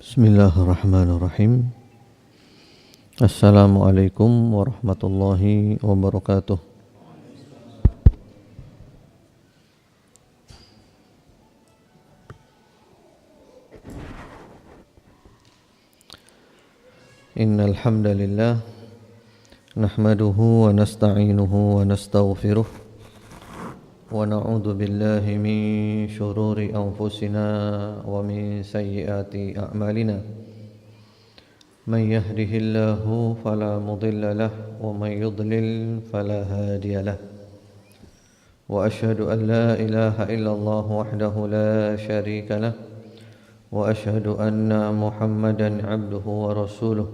Bismillahirrahmanirrahim. Assalamualaikum warahmatullahi wabarakatuh. Innal hamdalillah nahmaduhu wa nasta'inuhu wa nastaghfiruh wa na'udzu billahi min shururi anfusina wa min sayyiati a'malina. Man yahdihillahu fala mudilla lahu wa man yudlil fala hadiya lahu. Wa asyhadu an la ilaha illallah wahdahu la syarika lahu wa asyhadu anna Muhammadan abduhu wa rasuluh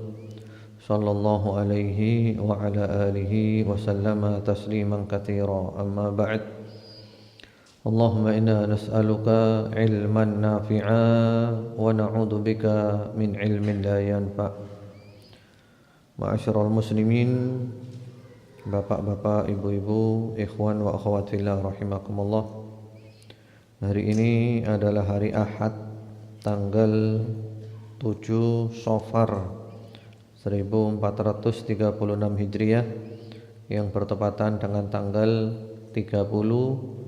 sallallahu alaihi wa ala alihi wa sallama tasliman katsira. Amma ba'd. Allahumma inna nas'aluka ilman nafi'a wa na'udzu bika min ilmin la yanfa'. Ma'asyiral muslimin, bapak-bapak, ibu-ibu, ikhwan wa akhwat fillah rahimakumullah. Hari ini adalah hari Ahad, tanggal 7 Safar 1436 Hijriah yang bertepatan dengan tanggal 30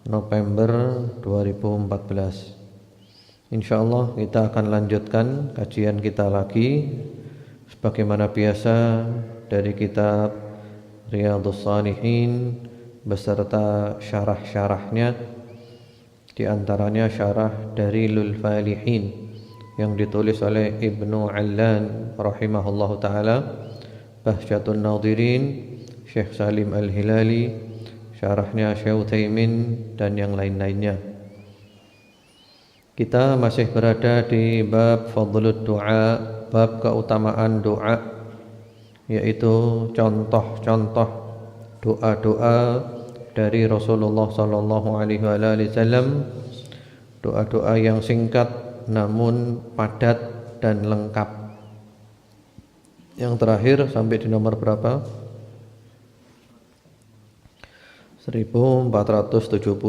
November 2014. Insyaallah kita akan lanjutkan kajian kita lagi sebagaimana biasa dari kitab Riyadhus Shalihin beserta syarah-syarahnya, di antaranya syarah dari Lul Falihin yang ditulis oleh Ibnu Allan rahimahullahu taala, Bahjatun Nadhirin Syekh Salim Al-Hilali, syarahnya Syekh Utsaimin dan yang lain-lainnya. Kita masih berada di bab fadlud du'a, bab keutamaan doa, yaitu contoh-contoh doa-doa dari Rasulullah sallallahu alaihi wasallam, doa-doa yang singkat namun padat dan lengkap. Yang terakhir sampai di nomor berapa? 1470.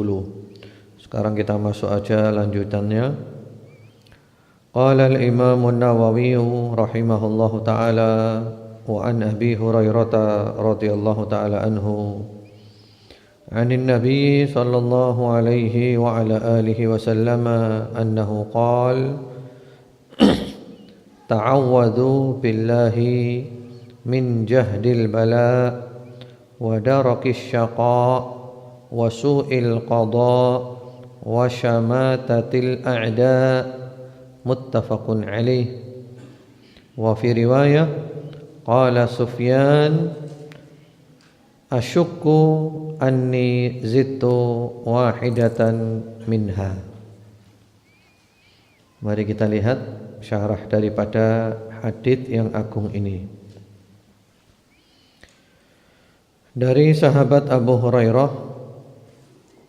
Sekarang kita masuk aja lanjutannya. Qala al-Imam an-Nawawi rahimahullahu taala wa an Abi Hurairah radhiyallahu taala anhu 'anin Nabi sallallahu alaihi wa ala alihi wa sallama annahu qala ta'awwadhu billahi min jahdil bala wa darakis syaqa wa su'il qada wa syamatatil a'da. Muttafaqun alaih. Wa fi riwayah qala Sufyan asyukku anni zittu wahidatan minha. Mari kita lihat syarah daripada hadits yang agung ini. Dari sahabat Abu Hurairah,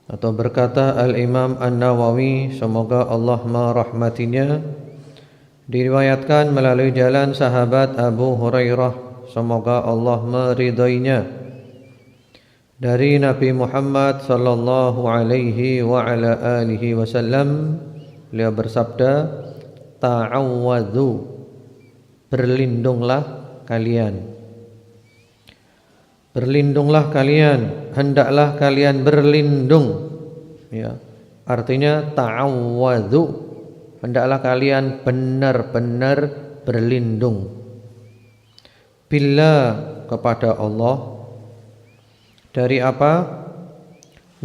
atau berkata Al-Imam An-Nawawi, semoga Allah merahmatinya, diriwayatkan melalui jalan sahabat Abu Hurairah, semoga Allah meridainya, dari Nabi Muhammad sallallahu alaihi wa ala alihi wasallam, beliau bersabda, ta'awwadhu, berlindunglah kalian. Berlindunglah kalian, hendaklah kalian berlindung, ya. Artinya ta'awwadhu, hendaklah kalian benar-benar berlindung. Billah, kepada Allah. Dari apa?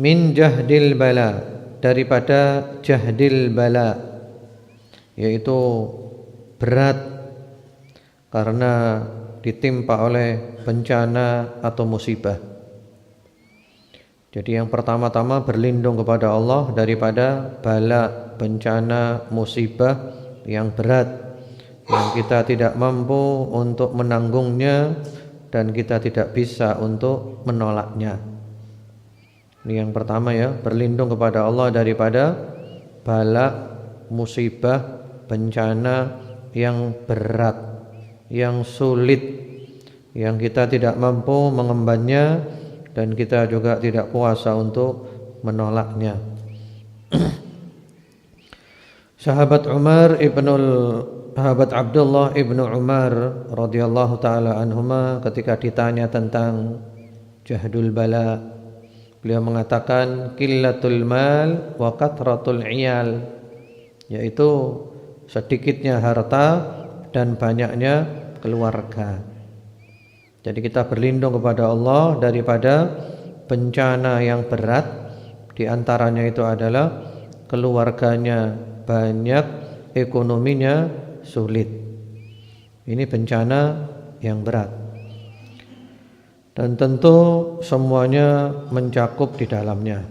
Min jahdil bala, daripada jahdil bala, yaitu berat karena ditimpa oleh bencana atau musibah. Jadi yang pertama-tama berlindung kepada Allah daripada bala, bencana, musibah yang berat, yang kita tidak mampu untuk menanggungnya dan kita tidak bisa untuk menolaknya. Ini yang pertama, ya, berlindung kepada Allah daripada bala, musibah, bencana yang berat, yang sulit, yang kita tidak mampu mengembannya dan kita juga tidak kuasa untuk menolaknya. Sahabat Abdullah ibnu Umar radhiyallahu taala anhuma ketika ditanya tentang jahdul bala, beliau mengatakan qillatul mal wa kathratul iyal, yaitu sedikitnya harta dan banyaknya keluarga. Jadi kita berlindung kepada Allah daripada bencana yang berat, di antaranya itu adalah keluarganya banyak, ekonominya sulit. Ini bencana yang berat. Dan tentu semuanya mencakup di dalamnya.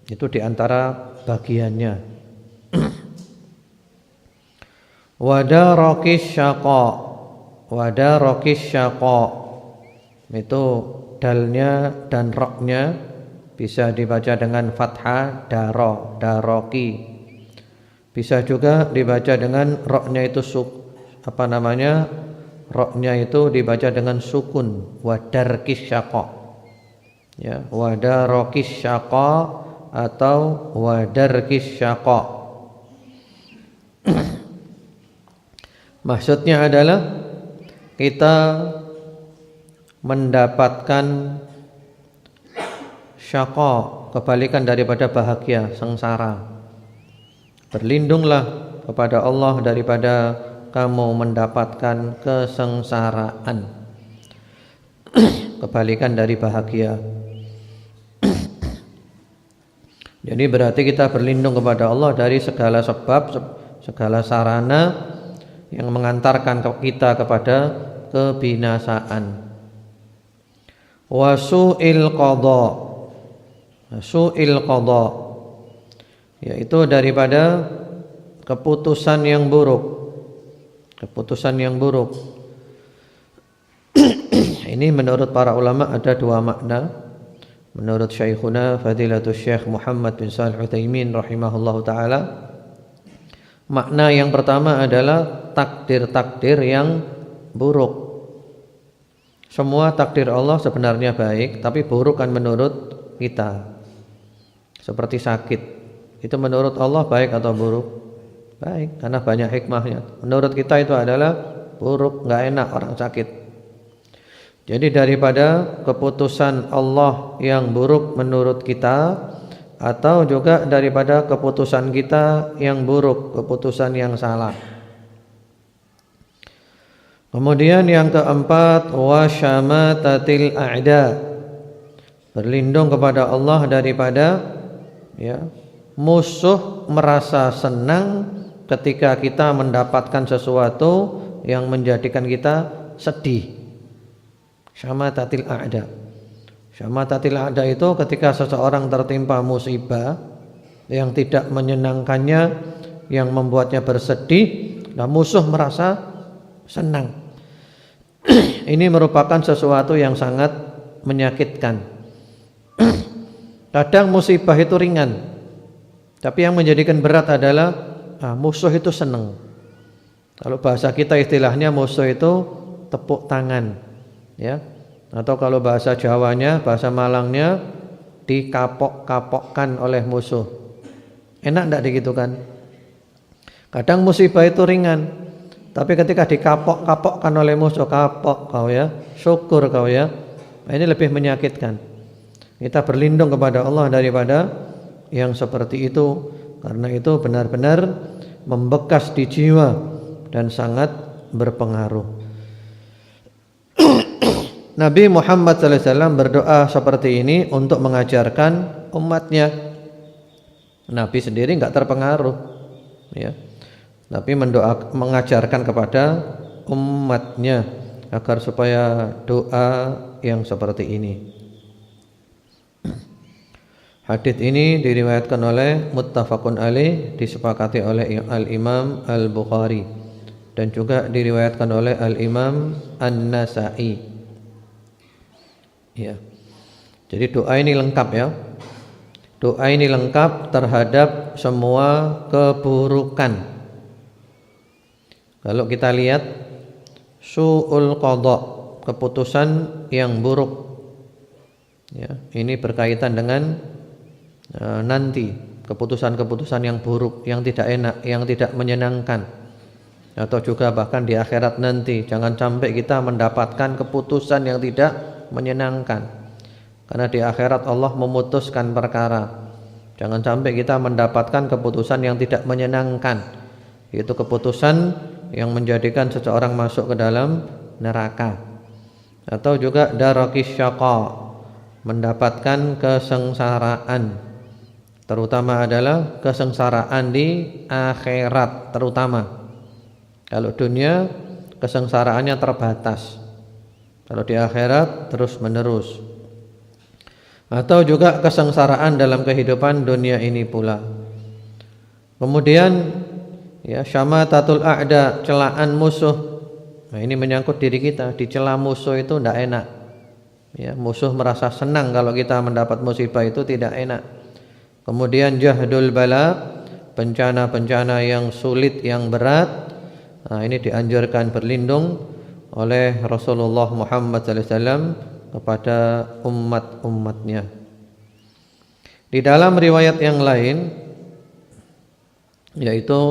Itu di antara bagiannya. Wadarakis syaqa. Itu dalnya dan roknya bisa dibaca dengan fathah daroki. Bisa juga dibaca dengan roknya itu roknya itu dibaca dengan sukun, wadarkis syaqa. Ya, wadarokis syaqa atau wadarkis syaqa. Maksudnya adalah kita mendapatkan syaqa, kebalikan daripada bahagia, sengsara. Berlindunglah kepada Allah daripada kamu mendapatkan kesengsaraan, kebalikan dari bahagia. Jadi berarti kita berlindung kepada Allah dari segala sebab, segala sarana yang mengantarkan kita kepada kebinasaan. Wasu'il qada, yaitu daripada keputusan yang buruk. Ini menurut para ulama ada dua makna. Menurut Syekhuna Fadilatul Syekh Muhammad bin Shalih Utsaimin rahimahullahu taala, makna yang pertama adalah takdir-takdir yang buruk. Semua takdir Allah sebenarnya baik, tapi buruk kan menurut kita. Seperti sakit, itu menurut Allah baik atau buruk? Baik, karena banyak hikmahnya. Menurut kita itu adalah buruk, enggak enak orang sakit. Jadi daripada keputusan Allah yang buruk menurut kita, atau juga daripada keputusan kita yang buruk, keputusan yang salah. Kemudian yang keempat, wasyamatatil a'da, berlindung kepada Allah daripada musuh merasa senang ketika kita mendapatkan sesuatu yang menjadikan kita sedih. Syamatatil a'da. Syamatatil a'da itu ketika seseorang tertimpa musibah yang tidak menyenangkannya, yang membuatnya bersedih, dan musuh merasa senang. Ini merupakan sesuatu yang sangat menyakitkan. Kadang musibah itu ringan, tapi yang menjadikan berat adalah musuh itu senang. Kalau bahasa kita istilahnya musuh itu tepuk tangan, ya. Atau kalau bahasa Jawanya, bahasa Malangnya, dikapok-kapokkan oleh musuh. Enak enggak digitukan? Kadang musibah itu ringan, tapi ketika dikapok-kapokkan oleh musuh, kapok kau ya, syukur kau ya, ini lebih menyakitkan. Kita berlindung kepada Allah daripada yang seperti itu, karena itu benar-benar membekas di jiwa dan sangat berpengaruh. Nabi Muhammad SAW berdoa seperti ini untuk mengajarkan umatnya. Nabi sendiri enggak terpengaruh, ya. Tapi mengajarkan kepada umatnya agar supaya doa yang seperti ini. Hadits ini diriwayatkan oleh muttafaqun alaih, disepakati oleh Al-Imam Al-Bukhari, dan juga diriwayatkan oleh Al-Imam An-Nasa'i. Ya. Jadi doa ini lengkap ya. Doa ini lengkap terhadap semua keburukan. Kalau kita lihat su'ul qada, keputusan yang buruk. Ya, ini berkaitan dengan nanti keputusan-keputusan yang buruk, yang tidak enak, yang tidak menyenangkan, atau juga bahkan di akhirat nanti. Jangan sampai kita mendapatkan keputusan yang tidak menyenangkan, karena di akhirat Allah memutuskan perkara. Jangan sampai kita mendapatkan keputusan yang tidak menyenangkan, yaitu keputusan yang menjadikan seseorang masuk ke dalam neraka, atau juga darakis syaqa, mendapatkan kesengsaraan, terutama adalah kesengsaraan di akhirat. Terutama kalau dunia kesengsaraannya terbatas, kalau di akhirat terus menerus. Atau juga kesengsaraan dalam kehidupan dunia ini pula. Kemudian ya, syamatatul a'da, celaan musuh. Nah, ini menyangkut diri kita. Dicela musuh itu tidak enak ya, musuh merasa senang kalau kita mendapat musibah, itu tidak enak. Kemudian jahdul bala, bencana-bencana yang sulit, yang berat. Nah, ini dianjurkan berlindung oleh Rasulullah Muhammad SAW kepada umat-umatnya. Di dalam riwayat yang lain, yaitu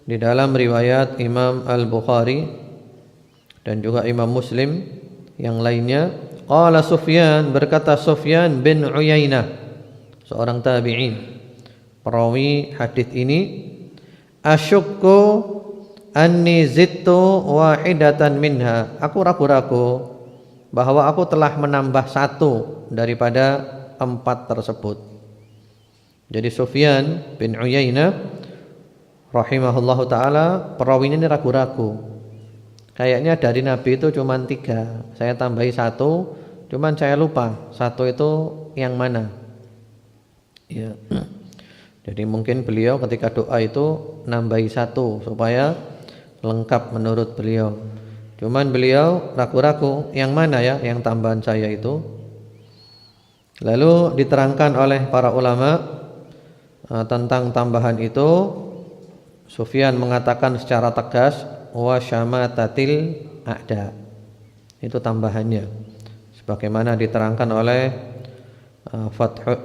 di dalam riwayat Imam Al-Bukhari dan juga Imam Muslim yang lainnya, qala Sufyan, berkata Sufyan bin Uyainah, seorang tabi'in, perawi hadis ini, asyukku anni zittu wahidatan minha, aku ragu-ragu bahwa aku telah menambah satu daripada 4 tersebut. Jadi Sufyan bin Uyainah rahimahullahu ta'ala, perawinya ini ragu-ragu. Kayaknya dari Nabi itu cuma 3, saya tambahi 1, cuman saya lupa 1 itu yang mana ya. Jadi mungkin beliau ketika doa itu nambahi 1 supaya lengkap menurut beliau. Cuman beliau ragu-ragu yang mana ya yang tambahan saya itu. Lalu diterangkan oleh para ulama tentang tambahan itu. Sufyan mengatakan secara tegas, wa syamatatil a'da, itu tambahannya, sebagaimana diterangkan oleh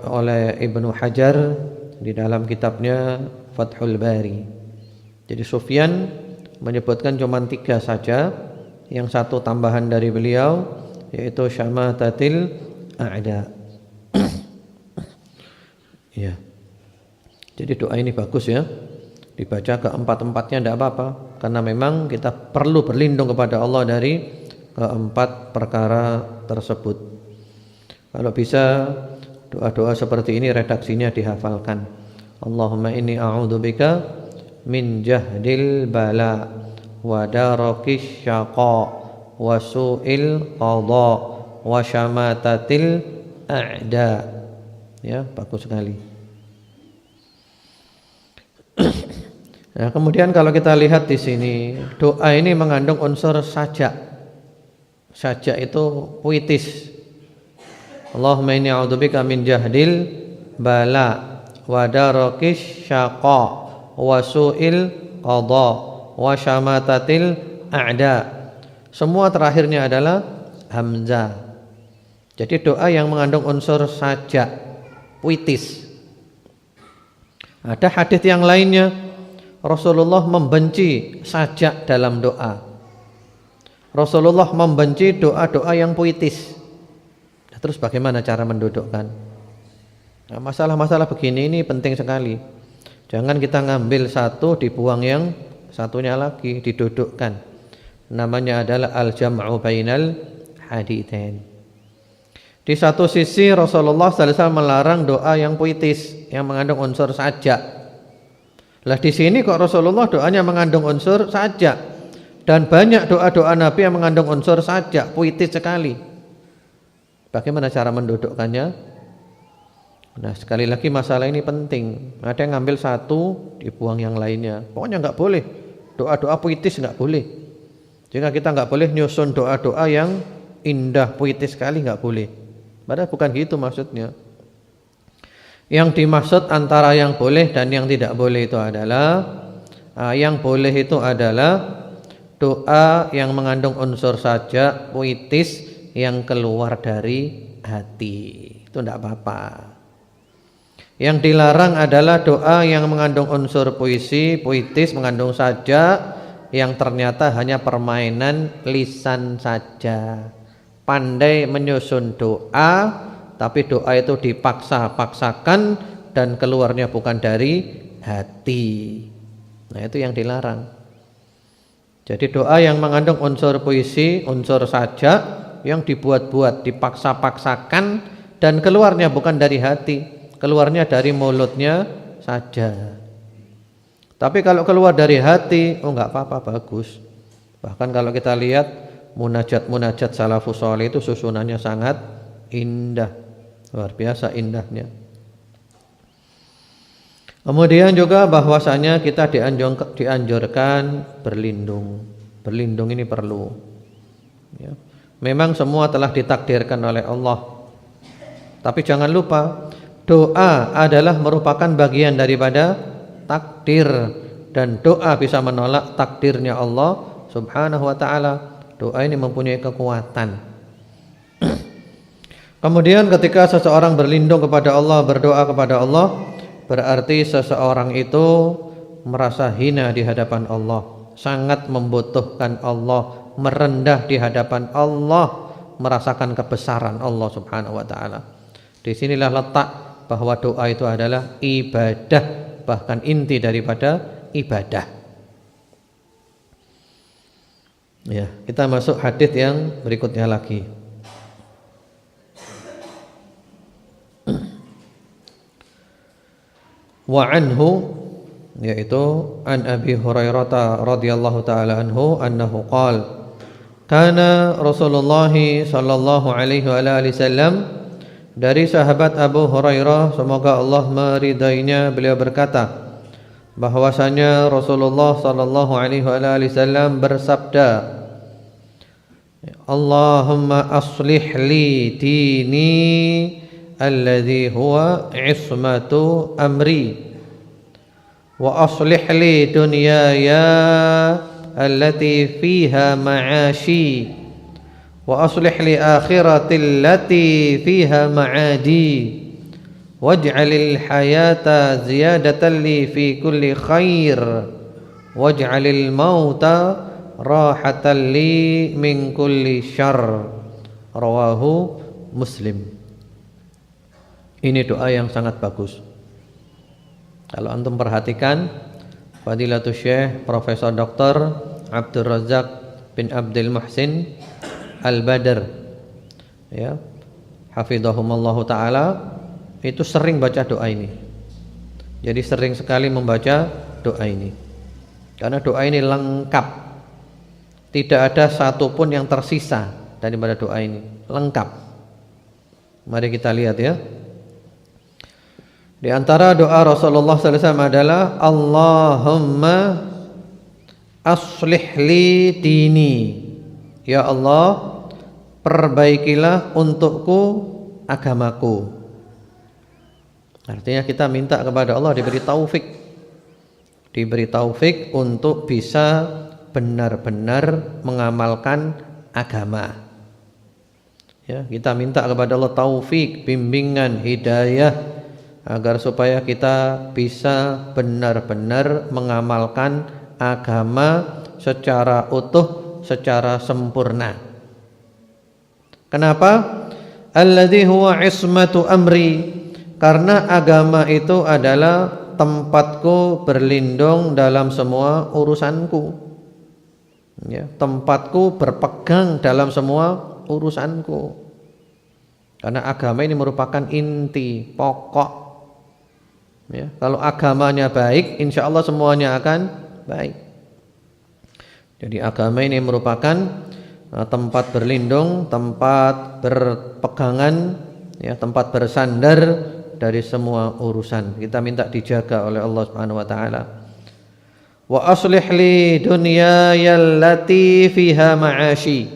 oleh Ibnu Hajar di dalam kitabnya Fathul Bari. Jadi Sufyan menyebutkan cuma 3 saja, yang 1 tambahan dari beliau yaitu syamatatil a'da. Ya. Jadi doa ini bagus ya, dibaca ke-4-4-nya tidak apa-apa, karena memang kita perlu berlindung kepada Allah dari ke-4 perkara tersebut. Kalau bisa doa-doa seperti ini redaksinya dihafalkan. Allahumma inni a'udzubika min jahdil bala wa darakis syaqa wa su'il qada wa syamatatil a'da. Ya, bagus sekali. Nah, kemudian kalau kita lihat di sini, doa ini mengandung unsur sajak. Sajak itu puitis. Allahumma inni a'udzubika min jahdil bala wa darakis syaqa wa su'il qada wa syamatatil a'da. Semua terakhirnya adalah hamzah. Jadi doa yang mengandung unsur sajak, puitis. Ada hadis yang lainnya, Rasulullah membenci sajak dalam doa. Rasulullah membenci doa-doa yang puitis. Nah, terus bagaimana cara mendudukkan? Nah, masalah-masalah begini ini penting sekali. Jangan kita ngambil satu dibuang yang satunya lagi, didudukkan. Namanya adalah al-jam'u bainal haditsain. Di satu sisi Rasulullah SAW melarang doa yang puitis, yang mengandung unsur sajak. Lah di sini kok Rasulullah doanya mengandung unsur sajak, dan banyak doa-doa Nabi yang mengandung unsur sajak, puitis sekali. Bagaimana cara mendudukkannya? Nah, sekali lagi masalah ini penting. Ada yang ngambil satu, dibuang yang lainnya. Pokoknya enggak boleh. Doa-doa puitis enggak boleh. Jika kita enggak boleh nyusun doa-doa yang indah, puitis sekali, enggak boleh. Padahal bukan gitu maksudnya. Yang dimaksud antara yang boleh dan yang tidak boleh itu adalah yang boleh itu adalah doa yang mengandung unsur sajak, puitis, yang keluar dari hati. Itu tidak apa-apa. Yang dilarang adalah doa yang mengandung unsur puisi, puitis, mengandung sajak, yang ternyata hanya permainan lisan saja. Pandai menyusun doa, tapi doa itu dipaksa-paksakan dan keluarnya bukan dari hati. Nah, itu yang dilarang. Jadi doa yang mengandung unsur puisi, unsur sajak, yang dibuat-buat, dipaksa-paksakan dan keluarnya bukan dari hati, keluarnya dari mulutnya saja. Tapi kalau keluar dari hati, enggak apa-apa, bagus. Bahkan kalau kita lihat munajat-munajat salafus saleh itu susunannya sangat indah, luar biasa indahnya. Kemudian juga bahwasanya kita dianjurkan berlindung. Berlindung ini perlu. Ya. Memang semua telah ditakdirkan oleh Allah. Tapi jangan lupa, doa adalah merupakan bagian daripada takdir, dan doa bisa menolak takdirnya Allah Subhanahu wa taala. Doa ini mempunyai kekuatan. Kemudian ketika seseorang berlindung kepada Allah, berdoa kepada Allah, berarti seseorang itu merasa hina di hadapan Allah, sangat membutuhkan Allah, merendah di hadapan Allah, merasakan kebesaran Allah Subhanahu wa taala. Disinilah letak bahwa doa itu adalah ibadah, bahkan inti daripada ibadah. Ya, kita masuk hadis yang berikutnya lagi. Wa anhu, yaitu an Abi Hurairah radhiyallahu taala anhu annahu qala kana Rasulullah sallallahu alaihi wasallam, dari sahabat Abu Hurairah semoga Allah meridainya, beliau berkata bahwasanya Rasulullah sallallahu alaihi wasallam bersabda, Allahumma aslih li dini alladhi huwa ismatu amri wa aslih li dunyaya allati fiha ma'ashi wa aslih li akhirati allati fiha ma'adi waj'alil hayata ziyadatan li fi kulli khair waj'alil mauta rahatan li min kulli syarr. Rawahu Muslim. Ini doa yang sangat bagus. Kalau antum perhatikan, Fadilatul Syekh Profesor Dr. Abdul Razak bin Abdul Muhsin Al-Badr, ya, hafidhahumallahu taala, itu sering baca doa ini. Jadi sering sekali membaca doa ini. Karena doa ini lengkap. Tidak ada satupun yang tersisa daripada doa ini. Lengkap. Mari kita lihat ya. Di antara doa Rasulullah SAW adalah Allahumma aslih li dini. Ya Allah, perbaikilah untukku agamaku. Artinya kita minta kepada Allah diberi taufik. Diberi taufik untuk bisa benar-benar mengamalkan agama. Ya, kita minta kepada Allah taufik, bimbingan, hidayah, agar supaya kita bisa benar-benar mengamalkan agama secara utuh, secara sempurna. Kenapa? Alladzi huwa ismatu amri, karena agama itu adalah tempatku berlindung dalam semua urusanku. Ya, tempatku berpegang dalam semua urusanku. Karena agama ini merupakan inti, pokok. Ya, kalau agamanya baik, insya Allah semuanya akan baik. Jadi agama ini merupakan tempat berlindung, tempat berpegangan, ya, tempat bersandar dari semua urusan. Kita minta dijaga oleh Allah Subhanahu wa taala. Wa aslih li dunyaya allati fiha ma'ashi,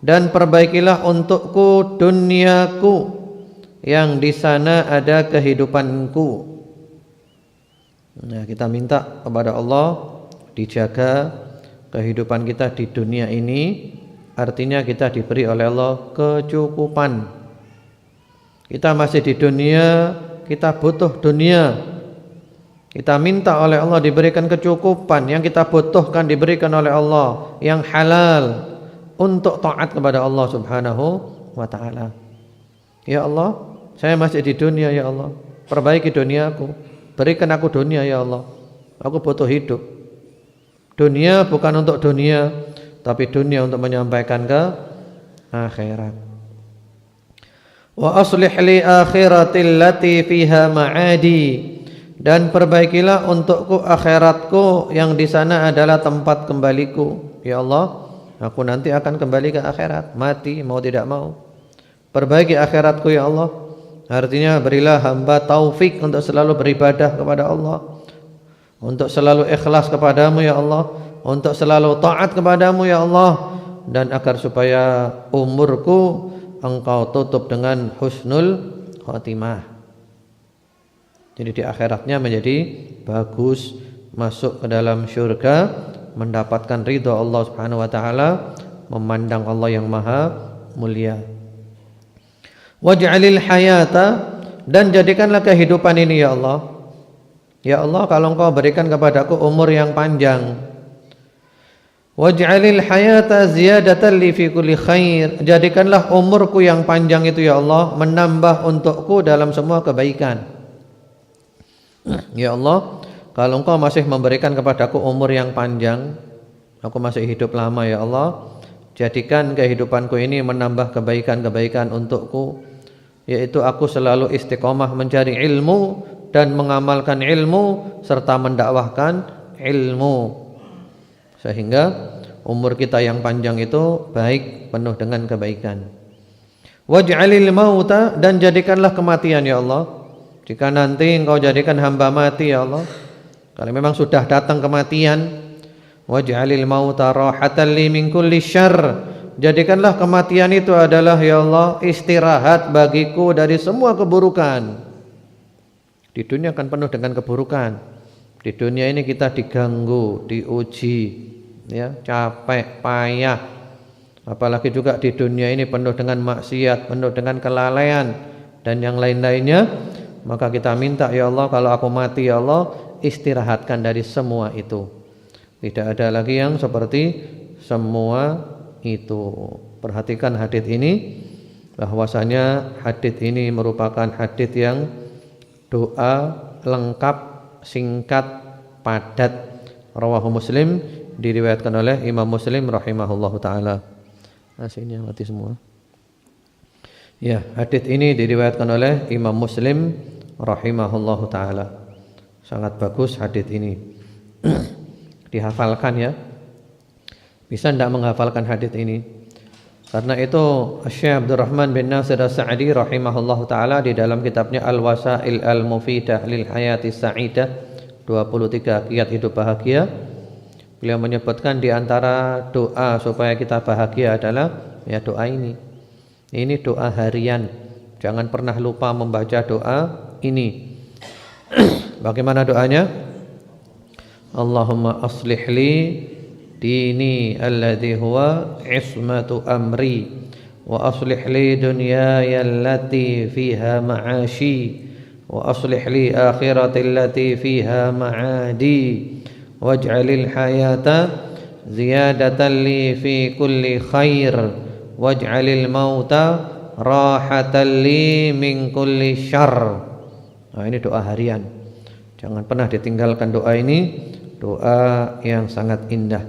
dan perbaikilah untukku duniaku yang di sana ada kehidupanku. Nah, kita minta kepada Allah dijaga kehidupan kita di dunia ini. Artinya kita diberi oleh Allah kecukupan. Kita masih di dunia kita butuh dunia, kita minta oleh Allah diberikan kecukupan, yang kita butuhkan diberikan oleh Allah, yang halal untuk taat kepada Allah Subhanahu wa taala. Ya Allah, saya masih di dunia ya Allah, perbaiki duniaku, berikan aku dunia ya Allah. Aku butuh hidup. Dunia bukan untuk dunia, tapi dunia untuk menyampaikan ke akhirat. Wa aslih li akhiratil lati fiha ma'adi, dan perbaikilah untukku akhiratku yang di sana adalah tempat kembaliku. Ya Allah, aku nanti akan kembali ke akhirat, mati mau tidak mau. Perbaiki akhiratku ya Allah. Artinya berilah hamba taufik untuk selalu beribadah kepada Allah, untuk selalu ikhlas kepadamu ya Allah, untuk selalu taat kepadamu ya Allah, dan agar supaya umurku Engkau tutup dengan husnul khatimah. Jadi di akhiratnya menjadi bagus, masuk ke dalam syurga, mendapatkan ridha Allah Subhanahu wa taala, memandang Allah yang maha mulia. Waj'alil hayata, dan jadikanlah kehidupan ini ya Allah. Ya Allah, kalau Engkau berikan kepadaku umur yang panjang, waj'alil hayata ziyadatan li fi kulli khair, jadikanlah umurku yang panjang itu ya Allah menambah untukku dalam semua kebaikan. Ya Allah, kalau Engkau masih memberikan kepadaku umur yang panjang, aku masih hidup lama ya Allah, jadikan kehidupanku ini menambah kebaikan-kebaikan untukku, yaitu aku selalu istiqomah mencari ilmu dan mengamalkan ilmu serta mendakwahkan ilmu, sehingga umur kita yang panjang itu baik, penuh dengan kebaikan. Waj'alil mauta, dan jadikanlah kematian ya Allah. Jika nanti Engkau jadikan hamba mati ya Allah, kalau memang sudah datang kematian, waj'alil mauta rahatan li min kulli syarr, jadikanlah kematian itu adalah ya Allah istirahat bagiku dari semua keburukan. Di dunia akan penuh dengan keburukan. Di dunia ini kita diganggu, diuji, ya, capek, payah. Apalagi juga di dunia ini penuh dengan maksiat, penuh dengan kelalaian dan yang lain-lainnya. Maka kita minta ya Allah, kalau aku mati ya Allah, istirahatkan dari semua itu. Tidak ada lagi yang seperti semua itu. Perhatikan hadits ini, bahwasanya hadits ini merupakan hadits yang doa lengkap, singkat, padat. Rawahu Muslim, diriwayatkan oleh Imam Muslim rahimahullahu taala. Aslinya mati semua. Ya, hadits ini diriwayatkan oleh Imam Muslim rahimahullahu taala. Sangat bagus hadits ini. Dihafalkan ya. Bisa tidak menghafalkan hadits ini? Karena itu Syekh Abdurrahman bin Nasir As-Sa'di rahimahullahu taala di dalam kitabnya Al-Wasail Al-Mufidah lil Hayati Sa'idah, 23 kiat hidup bahagia, beliau menyebutkan di antara doa supaya kita bahagia adalah ya doa ini. Ini doa harian. Jangan pernah lupa membaca doa ini. Bagaimana doanya? Allahumma aslih li dini alladhi huwa ismatu amri wa aslih li dunyaya allati fiha ma'ashi wa aslih li akhirati allati fiha ma'adi waj'alil hayata ziyadatan li fi kulli khair waj'alil mauta rahatan li min kulli syarr. Nah, ini doa harian. Jangan pernah ditinggalkan doa ini, doa yang sangat indah.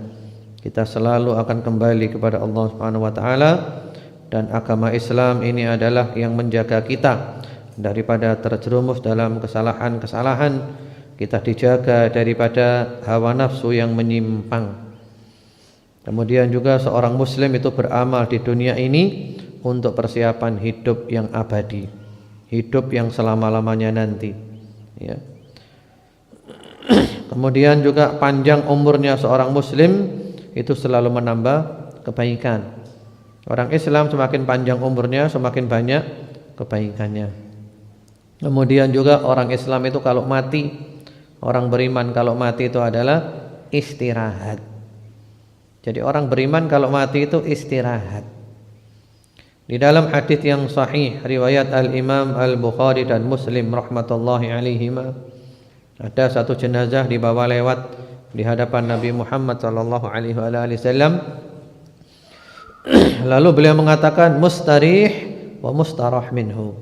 Kita selalu akan kembali kepada Allah Subhanahu wa taala, dan agama Islam ini adalah yang menjaga kita daripada terjerumus dalam kesalahan-kesalahan. Kita dijaga daripada hawa nafsu yang menyimpang. Kemudian juga seorang muslim itu beramal di dunia ini untuk persiapan hidup yang abadi, hidup yang selama-lamanya nanti, ya. Kemudian juga panjang umurnya seorang muslim itu selalu menambah kebaikan. Orang Islam semakin panjang umurnya, semakin banyak kebaikannya. Kemudian juga orang Islam itu kalau mati, orang beriman kalau mati itu adalah istirahat. Jadi orang beriman kalau mati itu istirahat. Di dalam hadis yang sahih riwayat Al-Imam Al-Bukhari dan Muslim rahmatullahi alaihima, ada satu jenazah dibawa lewat di hadapan Nabi Muhammad sallallahu alaihi wasallam. Lalu beliau mengatakan mustarih wa mustarah minhu.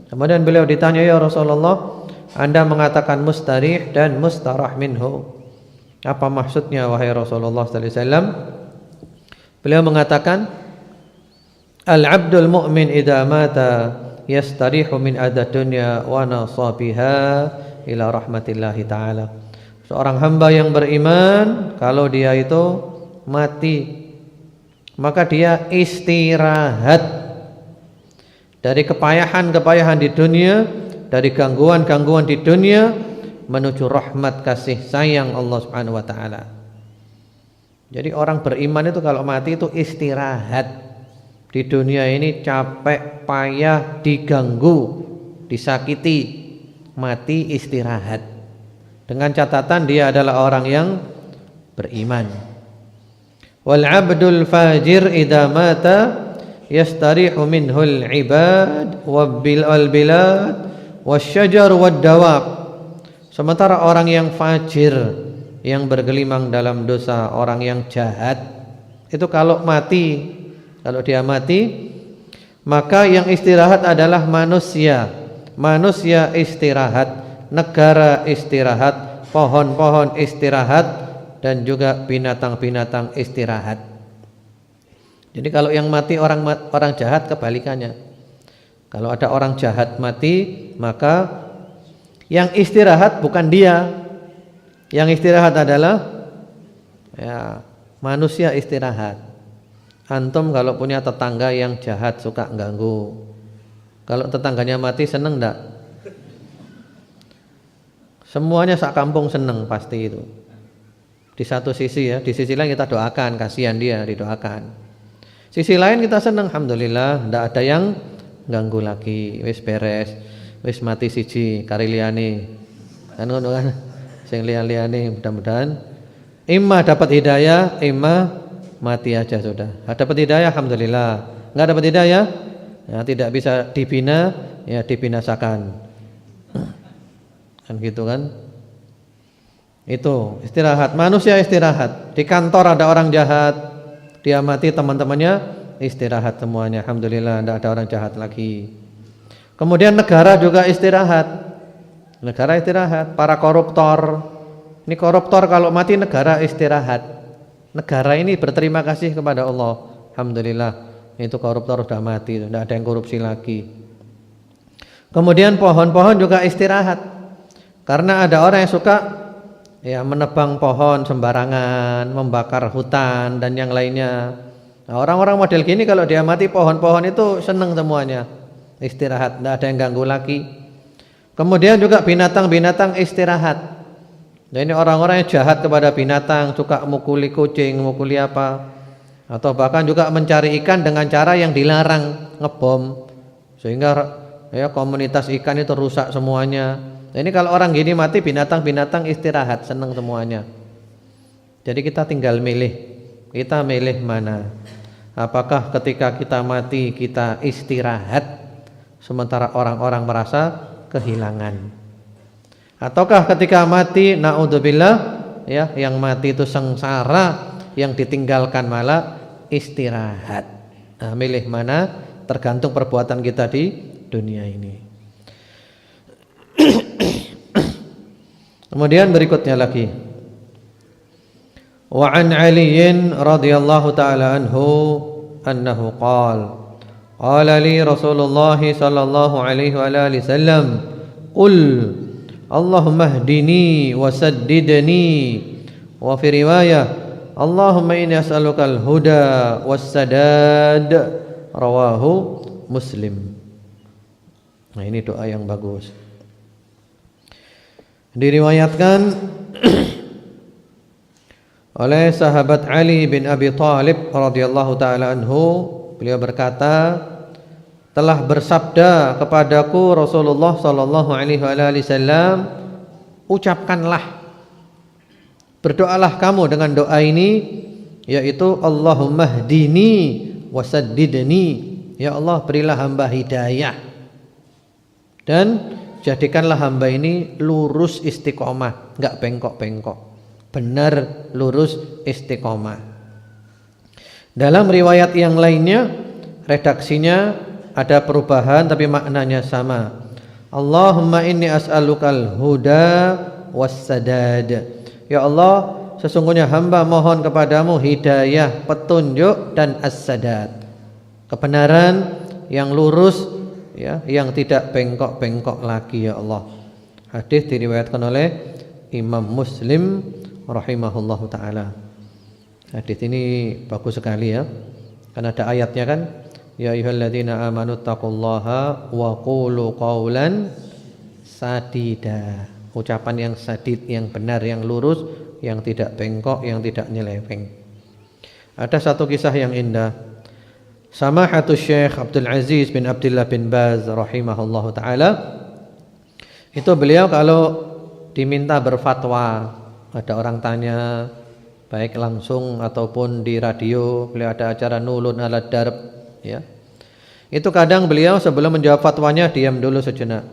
Kemudian beliau ditanya, ya Rasulullah, Anda mengatakan mustarih dan mustarah minhu, apa maksudnya wahai Rasulullah sallallahu alaihi wasallam? Beliau mengatakan, al-'abdul mu'min idza mata yastarihu min adad dunya wa nasabiha ila rahmatillahi ta'ala. Seorang hamba yang beriman kalau dia itu mati, maka dia istirahat dari kepayahan-kepayahan di dunia, dari gangguan-gangguan di dunia, menuju rahmat kasih sayang Allah Subhanahu wa taala. Jadi orang beriman itu kalau mati itu istirahat. Di dunia ini capek, payah, diganggu, disakiti, mati istirahat. Dengan catatan dia adalah orang yang beriman. Wal 'abdul fajir idza mata yastarihu minhul 'ibad wal bilad wasyajar wad dawab. Sementara orang yang fajir, yang bergelimang dalam dosa, orang yang jahat, itu kalau mati, kalau dia mati, maka yang istirahat adalah manusia. Manusia istirahat, negara istirahat, pohon-pohon istirahat, dan juga binatang-binatang istirahat. Jadi kalau yang mati orang jahat, kebalikannya. Kalau ada orang jahat mati, maka yang istirahat bukan dia. Yang istirahat adalah ya, manusia istirahat. Antum kalau punya tetangga yang jahat, suka ganggu, kalau tetangganya mati seneng enggak? Semuanya sak kampung seneng pasti itu. Di satu sisi ya, di sisi lain kita doakan, kasihan dia, didoakan. Sisi lain kita seneng, alhamdulillah, enggak ada yang ganggu lagi, wis beres, wis mati siji kari liyane. Kan ngono kan? Sing liyan-liyane mudah-mudahan imma dapat hidayah, imma mati aja sudah. Dapat hidayah alhamdulillah, enggak dapat hidayah ya tidak bisa dibina, ya dibinasakan. Kan gitu kan? Itu istirahat, manusia istirahat. Di kantor ada orang jahat, dia mati, teman-temannya istirahat semuanya, alhamdulillah enggak ada orang jahat lagi. Kemudian negara juga istirahat. Negara istirahat, para koruptor. Ini koruptor kalau mati negara istirahat. Negara ini berterima kasih kepada Allah, alhamdulillah itu koruptor sudah mati, tidak ada yang korupsi lagi. Kemudian pohon-pohon juga istirahat, karena ada orang yang suka ya menebang pohon sembarangan, membakar hutan dan yang lainnya. Nah, orang-orang model gini kalau dia mati, pohon-pohon itu senang semuanya, istirahat, tidak ada yang ganggu lagi. Kemudian juga binatang-binatang istirahat. Nah, ini orang-orang yang jahat kepada binatang, suka mukuli kucing, mukuli apa, atau bahkan juga mencari ikan dengan cara yang dilarang, ngebom, sehingga ya komunitas ikan itu rusak semuanya. Nah, ini kalau orang gini mati, binatang-binatang istirahat, senang semuanya. Jadi kita tinggal milih, kita milih mana. Apakah ketika kita mati kita istirahat, sementara orang-orang merasa kehilangan? Ataukah ketika mati naudzubillah ya, yang mati itu sengsara, yang ditinggalkan malah istirahat. Nah, milih mana tergantung perbuatan kita di dunia ini. Kemudian berikutnya lagi, wa an Ali radhiyallahu taala anhu annahu qala li Rasulullah sallallahu alaihi wa alihi wasallam qul Allahumma hdini wa saddidni, wa fi riwayah Allahumma inni as'aluka al-huda was-sadad, rawahu Muslim. Nah, ini doa yang bagus. Diriwayatkan oleh sahabat Ali bin Abi Thalib radhiyallahu taala anhu, beliau berkata, telah bersabda kepadaku Rasulullah sallallahu alaihi wasallam, ucapkanlah, berdoalah kamu dengan doa ini, yaitu Allahumma hdini wasaddidni. Ya Allah, berilah hamba hidayah dan jadikanlah hamba ini lurus istiqomah, enggak bengkok-bengkok. Benar lurus istiqomah. Dalam riwayat yang lainnya redaksinya ada perubahan tapi maknanya sama. Allahumma inni as'alukal huda wassadad. Ya Allah, sesungguhnya hamba mohon kepadamu hidayah, petunjuk dan as-sadad. Kebenaran yang lurus ya, yang tidak bengkok-bengkok lagi ya Allah. Hadis diriwayatkan oleh Imam Muslim rahimahullahu taala. Hadis ini bagus sekali ya. Karena ada ayatnya kan, ya ayyuhalladzina amanu taqullaha wa qulu qawlan sadida. Ucapan yang sadid, yang benar, yang lurus, yang tidak bengkok, yang tidak nyeleweng. Ada satu kisah yang indah. Samahatul Syekh Abdul Aziz bin Abdullah bin Baz rahimahullahu taala, itu beliau kalau diminta berfatwa, ada orang tanya baik langsung ataupun di radio, beliau ada acara Nulun ala Darb ya. Itu kadang beliau sebelum menjawab fatwanya diam dulu sejenak.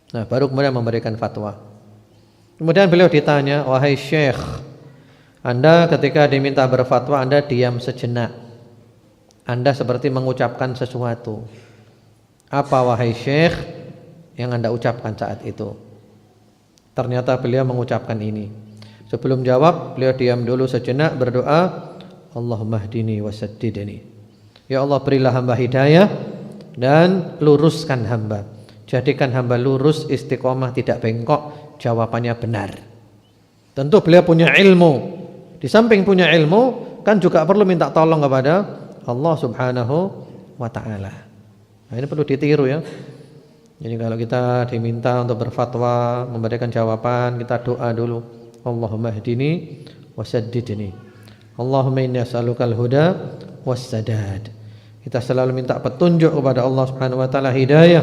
Nah, baru kemudian memberikan fatwa. Kemudian beliau ditanya, "Wahai Syekh, Anda ketika diminta berfatwa Anda diam sejenak. Anda seperti mengucapkan sesuatu. Apa wahai Syekh yang Anda ucapkan saat itu?" Ternyata beliau mengucapkan ini. Sebelum jawab, beliau diam dulu sejenak berdoa, Allahumma hdini wasaddidni. Ya Allah, berilah hamba hidayah dan luruskan hamba. Jadikan hamba lurus, istiqomah, tidak bengkok. Jawabannya benar. Tentu beliau punya ilmu. Di samping punya ilmu, kan juga perlu minta tolong kepada Allah Subhanahu wa ta'ala. Nah, ini perlu ditiru ya. Jadi kalau kita diminta untuk berfatwa, memberikan jawaban, kita doa dulu. Allahumma hdini wasaddidni. Allahumma inni as'alukal huda wassadad. Kita selalu minta petunjuk kepada Allah Subhanahu wa taala, hidayah.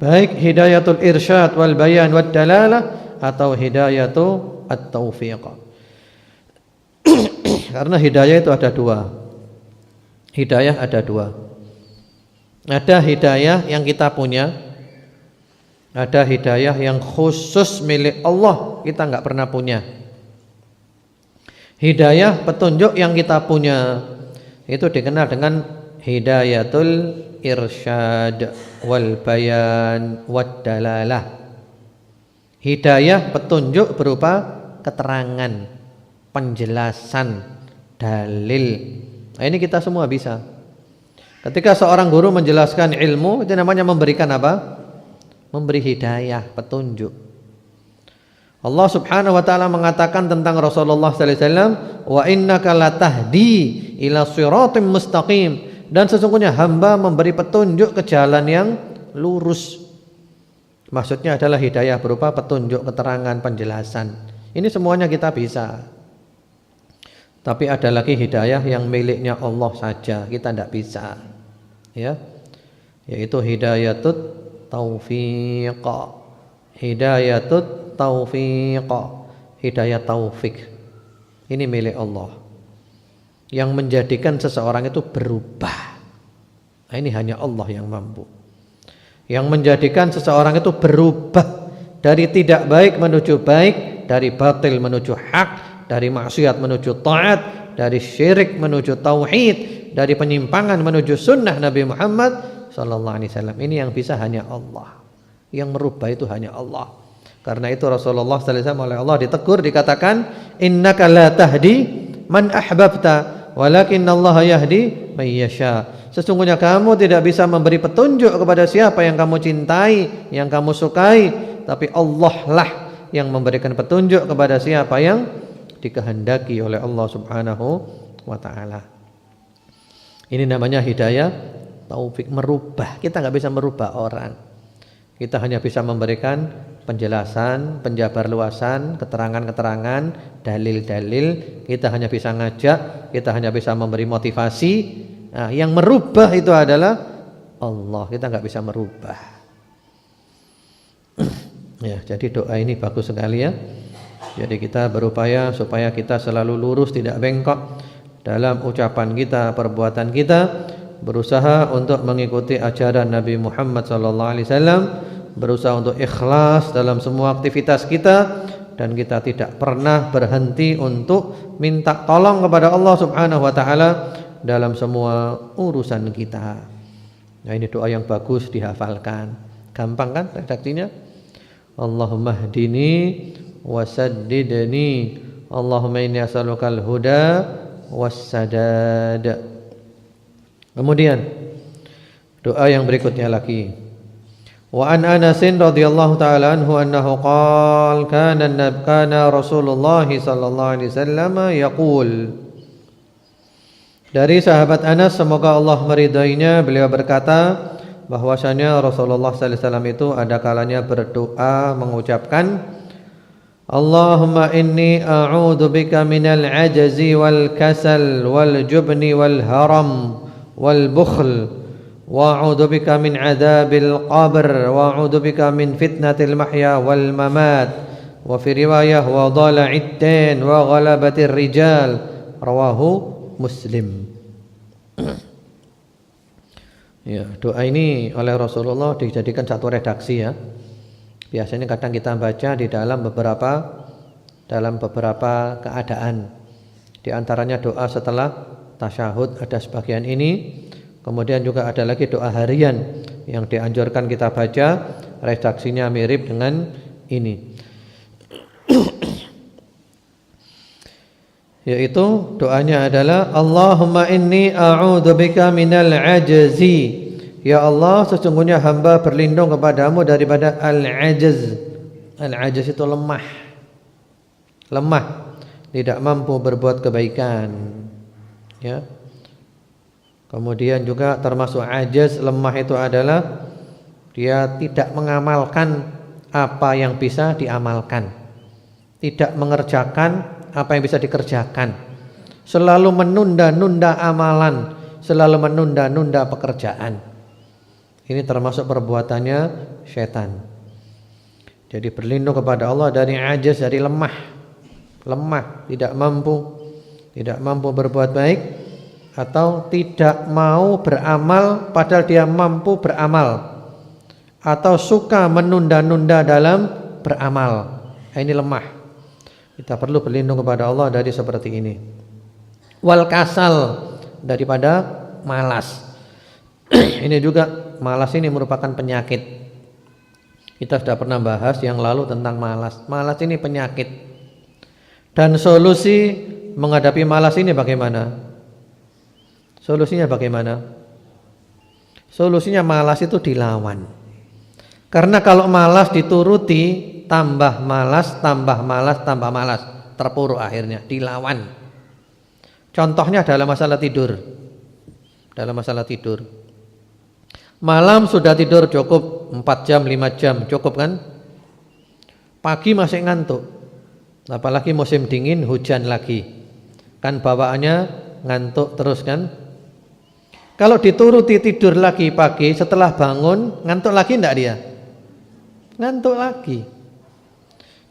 Baik hidayatul irsyad wal bayan wad dalalah atau hidayatul at-taufiq. Karena hidayah itu ada dua. Hidayah ada dua. Ada hidayah yang kita punya. Ada hidayah yang khusus milik Allah, kita enggak pernah punya. Hidayah petunjuk yang kita punya itu dikenal dengan hidayatul irsyad wal bayan wad dalalah. Hidayah petunjuk berupa keterangan, penjelasan, dalil. Nah, ini kita semua bisa. Ketika seorang guru menjelaskan ilmu, itu namanya memberikan apa? Memberi hidayah, petunjuk. Allah Subhanahu wa taala mengatakan tentang Rasulullah sallallahu alaihi wasallam, "Wa innaka latahdi ila siratim mustaqim." Dan sesungguhnya hamba memberi petunjuk ke jalan yang lurus. Maksudnya adalah hidayah berupa petunjuk, keterangan, penjelasan. Ini semuanya kita bisa. Tapi ada lagi hidayah yang miliknya Allah saja, kita tidak bisa. Ya. Yaitu hidayatut taufiq. Hidayatut taufiq. Hidayah taufik. Ini milik Allah. Yang menjadikan seseorang itu berubah. Nah, ini hanya Allah yang mampu. Yang menjadikan seseorang itu berubah dari tidak baik menuju baik, dari batil menuju hak, dari maksiat menuju taat, dari syirik menuju tauhid, dari penyimpangan menuju sunnah Nabi Muhammad sallallahu alaihi wasallam. Ini yang bisa hanya Allah. Yang merubah itu hanya Allah. Karena itu Rasulullah sallallahu alaihi wasallam oleh Allah ditegur, dikatakan innaka la tahdi man ahbabta walakinnallaha yahdi may yasha. Sesungguhnya kamu tidak bisa memberi petunjuk kepada siapa yang kamu cintai, yang kamu sukai, tapi Allah lah yang memberikan petunjuk kepada siapa yang dikehendaki oleh Allah Subhanahu wa taala. Ini namanya hidayah taufik, merubah. Kita enggak bisa merubah orang. Kita hanya bisa memberikan penjelasan, penjabarluasan, keterangan-keterangan, dalil-dalil. Kita hanya bisa ngajak, kita hanya bisa memberi motivasi. Nah, yang merubah itu adalah Allah. Kita enggak bisa merubah. Ya, jadi doa ini bagus sekali ya. Jadi kita berupaya supaya kita selalu lurus, tidak bengkok, dalam ucapan kita, perbuatan kita, berusaha untuk mengikuti ajaran Nabi Muhammad SAW, berusaha untuk ikhlas dalam semua aktivitas kita, dan kita tidak pernah berhenti untuk minta tolong kepada Allah Subhanahu wa taala dalam semua urusan kita. Nah, ini doa yang bagus dihafalkan. Gampang kan redaksinya? Allahumma hdini wasaddidni, Allahumma inni as'alukal huda wassadad. Kemudian doa yang berikutnya lagi. Wa an Anas radhiyallahu taala anhu annahu qala kana Rasulullah sallallahu alaihi wasallam yaqul. Dari sahabat Anas, semoga Allah meridainya, beliau berkata bahwasanya Rasulullah sallallahu alaihi wasallam itu ada kalanya berdoa mengucapkan, Allahumma inni a'udzu bika minal ajzi wal kasal wal jubni wal haram wal bukhl wa a'udzu bika min adzabil qabr wa a'udzu bika min fitnatil mahya wal mamat wa fi riwayah wa dhala'id din wa ghalabatir rijal, rawahu Muslim. Ya, doa ini oleh Rasulullah dijadikan satu redaksi ya. Biasanya kadang kita baca di dalam beberapa keadaan. Di antaranya doa setelah tasyahud ada sebagian ini. Kemudian juga ada lagi doa harian yang dianjurkan kita baca, redaksinya mirip dengan ini. Yaitu doanya adalah Allahumma inni a'udzubika minal ajzi. Ya Allah, sesungguhnya hamba berlindung kepadamu daripada al-ajz. Al-ajz itu lemah. Lemah, tidak mampu berbuat kebaikan. Ya. Kemudian juga termasuk ajz, lemah itu adalah dia tidak mengamalkan apa yang bisa diamalkan. Tidak mengerjakan apa yang bisa dikerjakan, selalu menunda-nunda amalan, selalu menunda-nunda pekerjaan. Ini termasuk perbuatannya setan. Jadi berlindung kepada Allah dari ajaz, dari lemah, tidak mampu berbuat baik, atau tidak mau beramal padahal dia mampu beramal, atau suka menunda-nunda dalam beramal. Ini lemah. Kita perlu berlindung kepada Allah dari seperti ini. Wal kasal, daripada malas. Ini juga, malas ini merupakan penyakit. Kita sudah pernah bahas yang lalu tentang malas. Malas ini penyakit. Dan solusi menghadapi malas ini bagaimana? Solusinya bagaimana? Solusinya malas itu dilawan. Karena kalau malas dituruti, tambah malas, terpuruk akhirnya, dilawan. Contohnya dalam masalah tidur. Malam sudah tidur cukup 4 jam, 5 jam, cukup kan? Pagi masih ngantuk. Apalagi musim dingin, hujan lagi. Kan bawaannya ngantuk terus kan? Kalau dituruti tidur lagi pagi, setelah bangun ngantuk lagi enggak dia? Ngantuk lagi.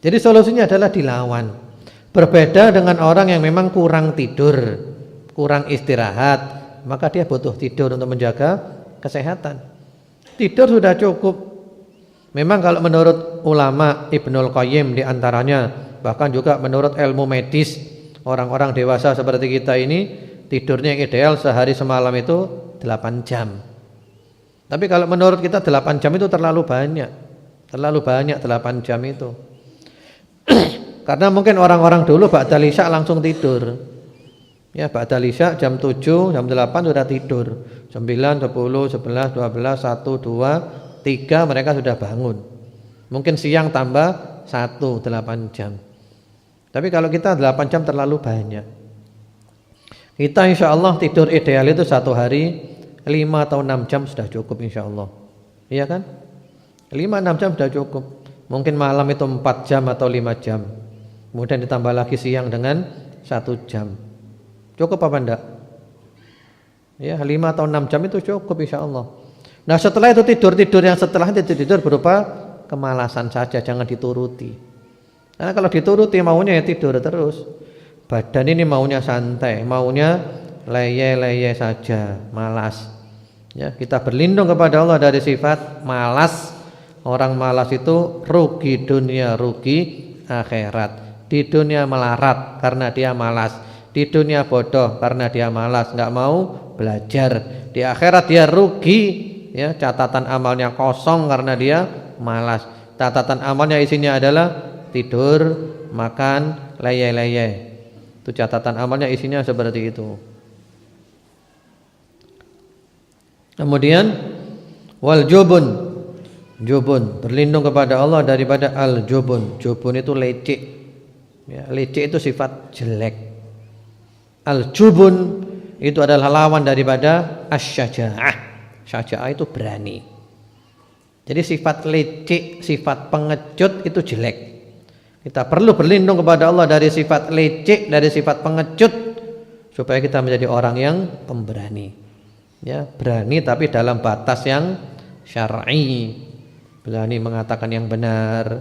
Jadi solusinya adalah dilawan. Berbeda dengan orang yang memang kurang tidur, kurang istirahat, maka dia butuh tidur untuk menjaga kesehatan. Tidur sudah cukup. Memang kalau menurut ulama Ibnul Qayyim diantaranya, bahkan juga menurut ilmu medis, orang-orang dewasa seperti kita ini tidurnya yang ideal sehari semalam itu 8 jam. Tapi kalau menurut kita 8 jam itu terlalu banyak. 8 jam itu. Karena mungkin orang-orang dulu ba'dal isya langsung tidur. Ya, ba'dal isya jam 7, jam 8 sudah tidur. 9, 10, 11, 12, 1, 2, 3 mereka sudah bangun. Mungkin siang tambah 1, 8 jam. Tapi kalau kita 8 jam terlalu banyak. Kita insya Allah tidur ideal itu 1 hari 5 atau 6 jam sudah cukup insya Allah. Iya kan? 5-6 jam sudah cukup. Mungkin malam itu 4 jam atau 5 jam. Kemudian ditambah lagi siang dengan 1 jam. Cukup apa enggak? Ya, 5 atau 6 jam itu cukup insya Allah. Nah setelah itu tidur yang setelah itu tidur berupa kemalasan saja, jangan dituruti. Karena kalau dituruti maunya ya tidur terus. Badan ini maunya santai, maunya leye-leye saja, malas. Ya, kita berlindung kepada Allah dari sifat malas. Orang malas itu rugi dunia, rugi akhirat. Di dunia melarat karena dia malas, di dunia bodoh karena dia malas, nggak mau belajar. Di akhirat dia rugi, ya, catatan amalnya kosong karena dia malas. Catatan amalnya isinya adalah tidur, makan, leye-leye. Itu catatan amalnya isinya seperti itu. Kemudian wal jubun. Jubun, berlindung kepada Allah daripada al jubun. Jubun itu lecek. Ya, lecek itu sifat jelek. Al jubun itu adalah lawan daripada asy-syaja'ah. Syaja'ah itu berani. Jadi sifat lecek, sifat pengecut itu jelek. Kita perlu berlindung kepada Allah dari sifat lecek, dari sifat pengecut, supaya kita menjadi orang yang pemberani. Ya, berani tapi dalam batas yang syar'i. Berani mengatakan yang benar,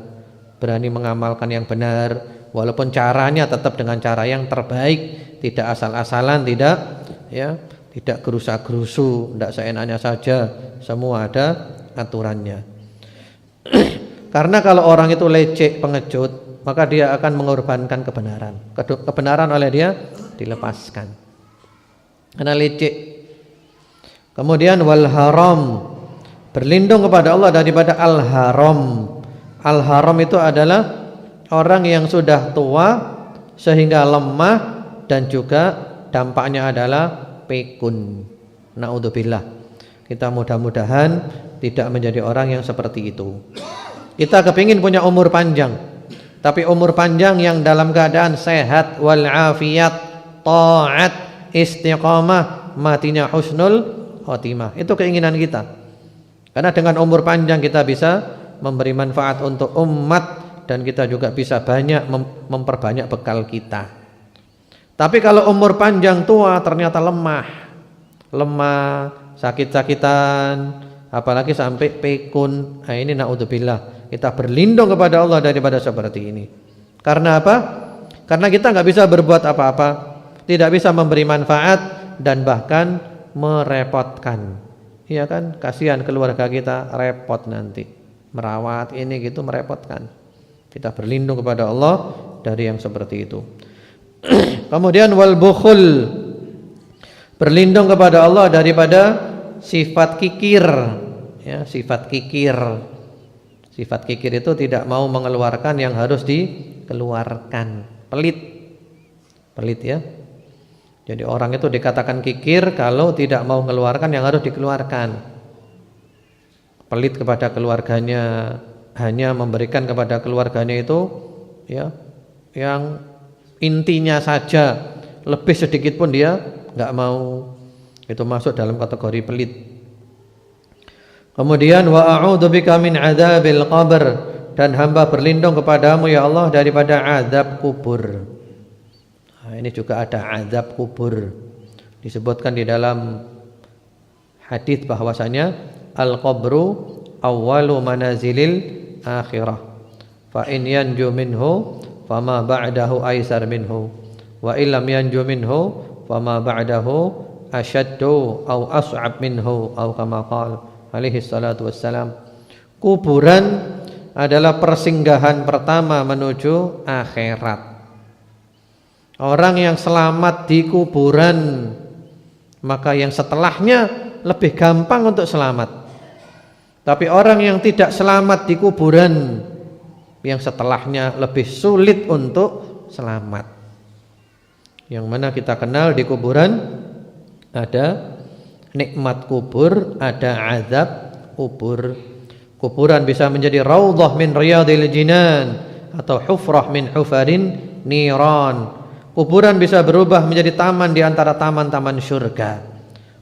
berani mengamalkan yang benar, walaupun caranya tetap dengan cara yang terbaik, tidak asal-asalan, tidak gerusa-gerusu, tidak seenaknya saja, semua ada aturannya. Karena kalau orang itu lecek, pengecut, maka dia akan mengorbankan kebenaran. Kebenaran oleh dia dilepaskan. Karena lecek. Kemudian wal haram, berlindung kepada Allah daripada al haram. Al haram itu adalah orang yang sudah tua sehingga lemah dan juga dampaknya adalah pikun. Naudzubillah. Kita mudah-mudahan tidak menjadi orang yang seperti itu. Kita kepingin punya umur panjang, tapi umur panjang yang dalam keadaan sehat wal afiyat, taat, istiqamah, matinya husnul khotimah. Itu keinginan kita. Karena dengan umur panjang kita bisa memberi manfaat untuk umat dan kita juga bisa banyak memperbanyak bekal kita. Tapi kalau umur panjang tua ternyata lemah, sakit-sakitan, apalagi sampai pikun, nah ini naudzubillah. Kita berlindung kepada Allah daripada seperti ini. Karena apa? Karena kita nggak bisa berbuat apa-apa, tidak bisa memberi manfaat dan bahkan merepotkan. Iya kan? Kasihan keluarga kita repot nanti. Merawat ini gitu merepotkan. Kita berlindung kepada Allah dari yang seperti itu. Kemudian wal bukhul, berlindung kepada Allah daripada sifat kikir. Ya, sifat kikir. Sifat kikir itu tidak mau mengeluarkan yang harus dikeluarkan. Pelit ya. Jadi orang itu dikatakan kikir kalau tidak mau mengeluarkan yang harus dikeluarkan. Pelit kepada keluarganya, hanya memberikan kepada keluarganya itu ya yang intinya saja, lebih sedikit pun dia enggak mau. Itu masuk dalam kategori pelit. Kemudian wa a'udzubika min adzabil qabr, dan hamba berlindung kepadamu ya Allah daripada azab kubur. Nah, ini juga ada azab kubur. Disebutkan di dalam hadis bahwasanya al-qabru awwalu manazilil akhirah. Fa in yanju minhu fama ba'dahu aisar minhu wa illam yanju minhu fama ba'dahu ashaddu aw as'ab minhu aw kama qala alaihi salatu wassalam. Kuburan adalah persinggahan pertama menuju akhirat. Orang yang selamat di kuburan, maka yang setelahnya lebih gampang untuk selamat. Tapi orang yang tidak selamat di kuburan, yang setelahnya lebih sulit untuk selamat. Yang mana kita kenal di kuburan ada nikmat kubur, ada azab kubur. Kuburan bisa menjadi raudhah min riyadil jinan atau hufrah min hufarin niran. Kuburan bisa berubah menjadi taman di antara taman-taman surga.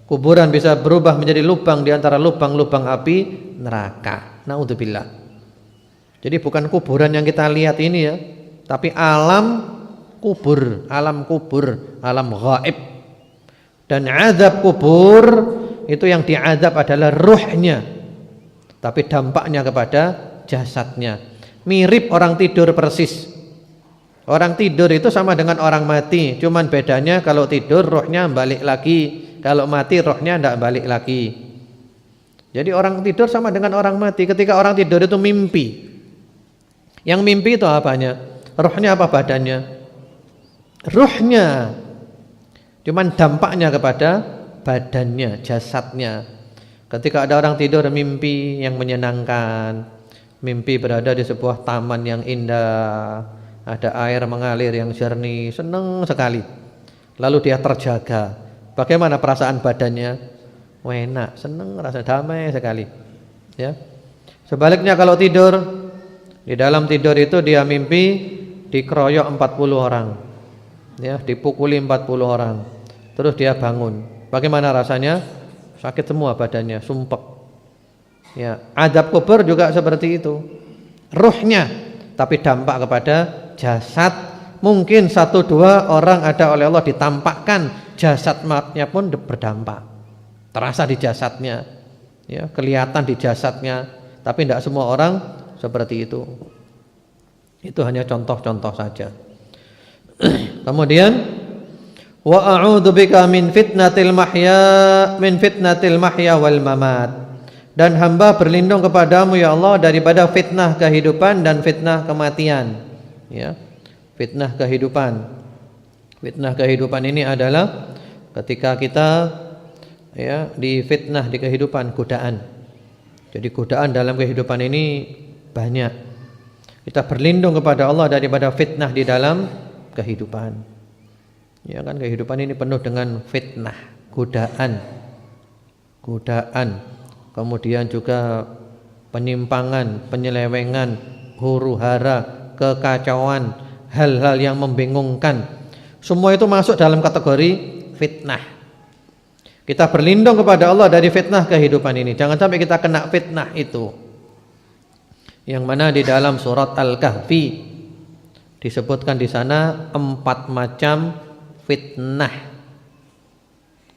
Kuburan bisa berubah menjadi lubang di antara lubang-lubang api neraka. Naudzubillah. Jadi bukan kuburan yang kita lihat ini ya, tapi alam kubur, alam gaib. Dan azab kubur itu yang diazab adalah ruhnya, tapi dampaknya kepada jasadnya. Mirip orang tidur persis. Orang tidur itu sama dengan orang mati, cuman bedanya kalau tidur rohnya balik lagi, kalau mati rohnya tidak balik lagi. Jadi orang tidur sama dengan orang mati. Ketika orang tidur itu mimpi. Yang mimpi itu apanya? Rohnya apa badannya? Rohnya. Cuman dampaknya kepada badannya, jasadnya. Ketika ada orang tidur mimpi yang menyenangkan, mimpi berada di sebuah taman yang indah, ada air mengalir yang jernih, senang sekali. Lalu dia terjaga. Bagaimana perasaan badannya? Enak, senang, rasa damai sekali. Ya. Sebaliknya kalau tidur, di dalam tidur itu dia mimpi dikeroyok 40 orang. Ya, dipukuli 40 orang. Terus dia bangun. Bagaimana rasanya? Sakit semua badannya, sumpek. Ya, azab kubur juga seperti itu. Ruhnya, tapi dampak kepada jasad. Mungkin 1-2 orang ada oleh Allah ditampakkan, jasadnya pun berdampak. Terasa di jasadnya, ya, kelihatan di jasadnya. Tapi tidak semua orang seperti itu. Itu hanya contoh-contoh saja. Kemudian wa a'udzubika min fitnatil mahya wal mamat. Dan hamba berlindung kepadamu ya Allah daripada fitnah kehidupan dan fitnah kematian. Ya. Fitnah kehidupan. Fitnah kehidupan ini adalah ketika kita ya difitnah di kehidupan, godaan. Jadi godaan dalam kehidupan ini banyak. Kita berlindung kepada Allah daripada fitnah di dalam kehidupan. Ya kan, kehidupan ini penuh dengan fitnah, godaan. Kemudian juga penyimpangan, penyelewengan, huru-hara, kekacauan, hal-hal yang membingungkan. Semua itu masuk dalam kategori fitnah. Kita berlindung kepada Allah dari fitnah kehidupan ini. Jangan sampai kita kena fitnah itu. Yang mana di dalam surat Al-Kahfi disebutkan di sana 4 macam fitnah.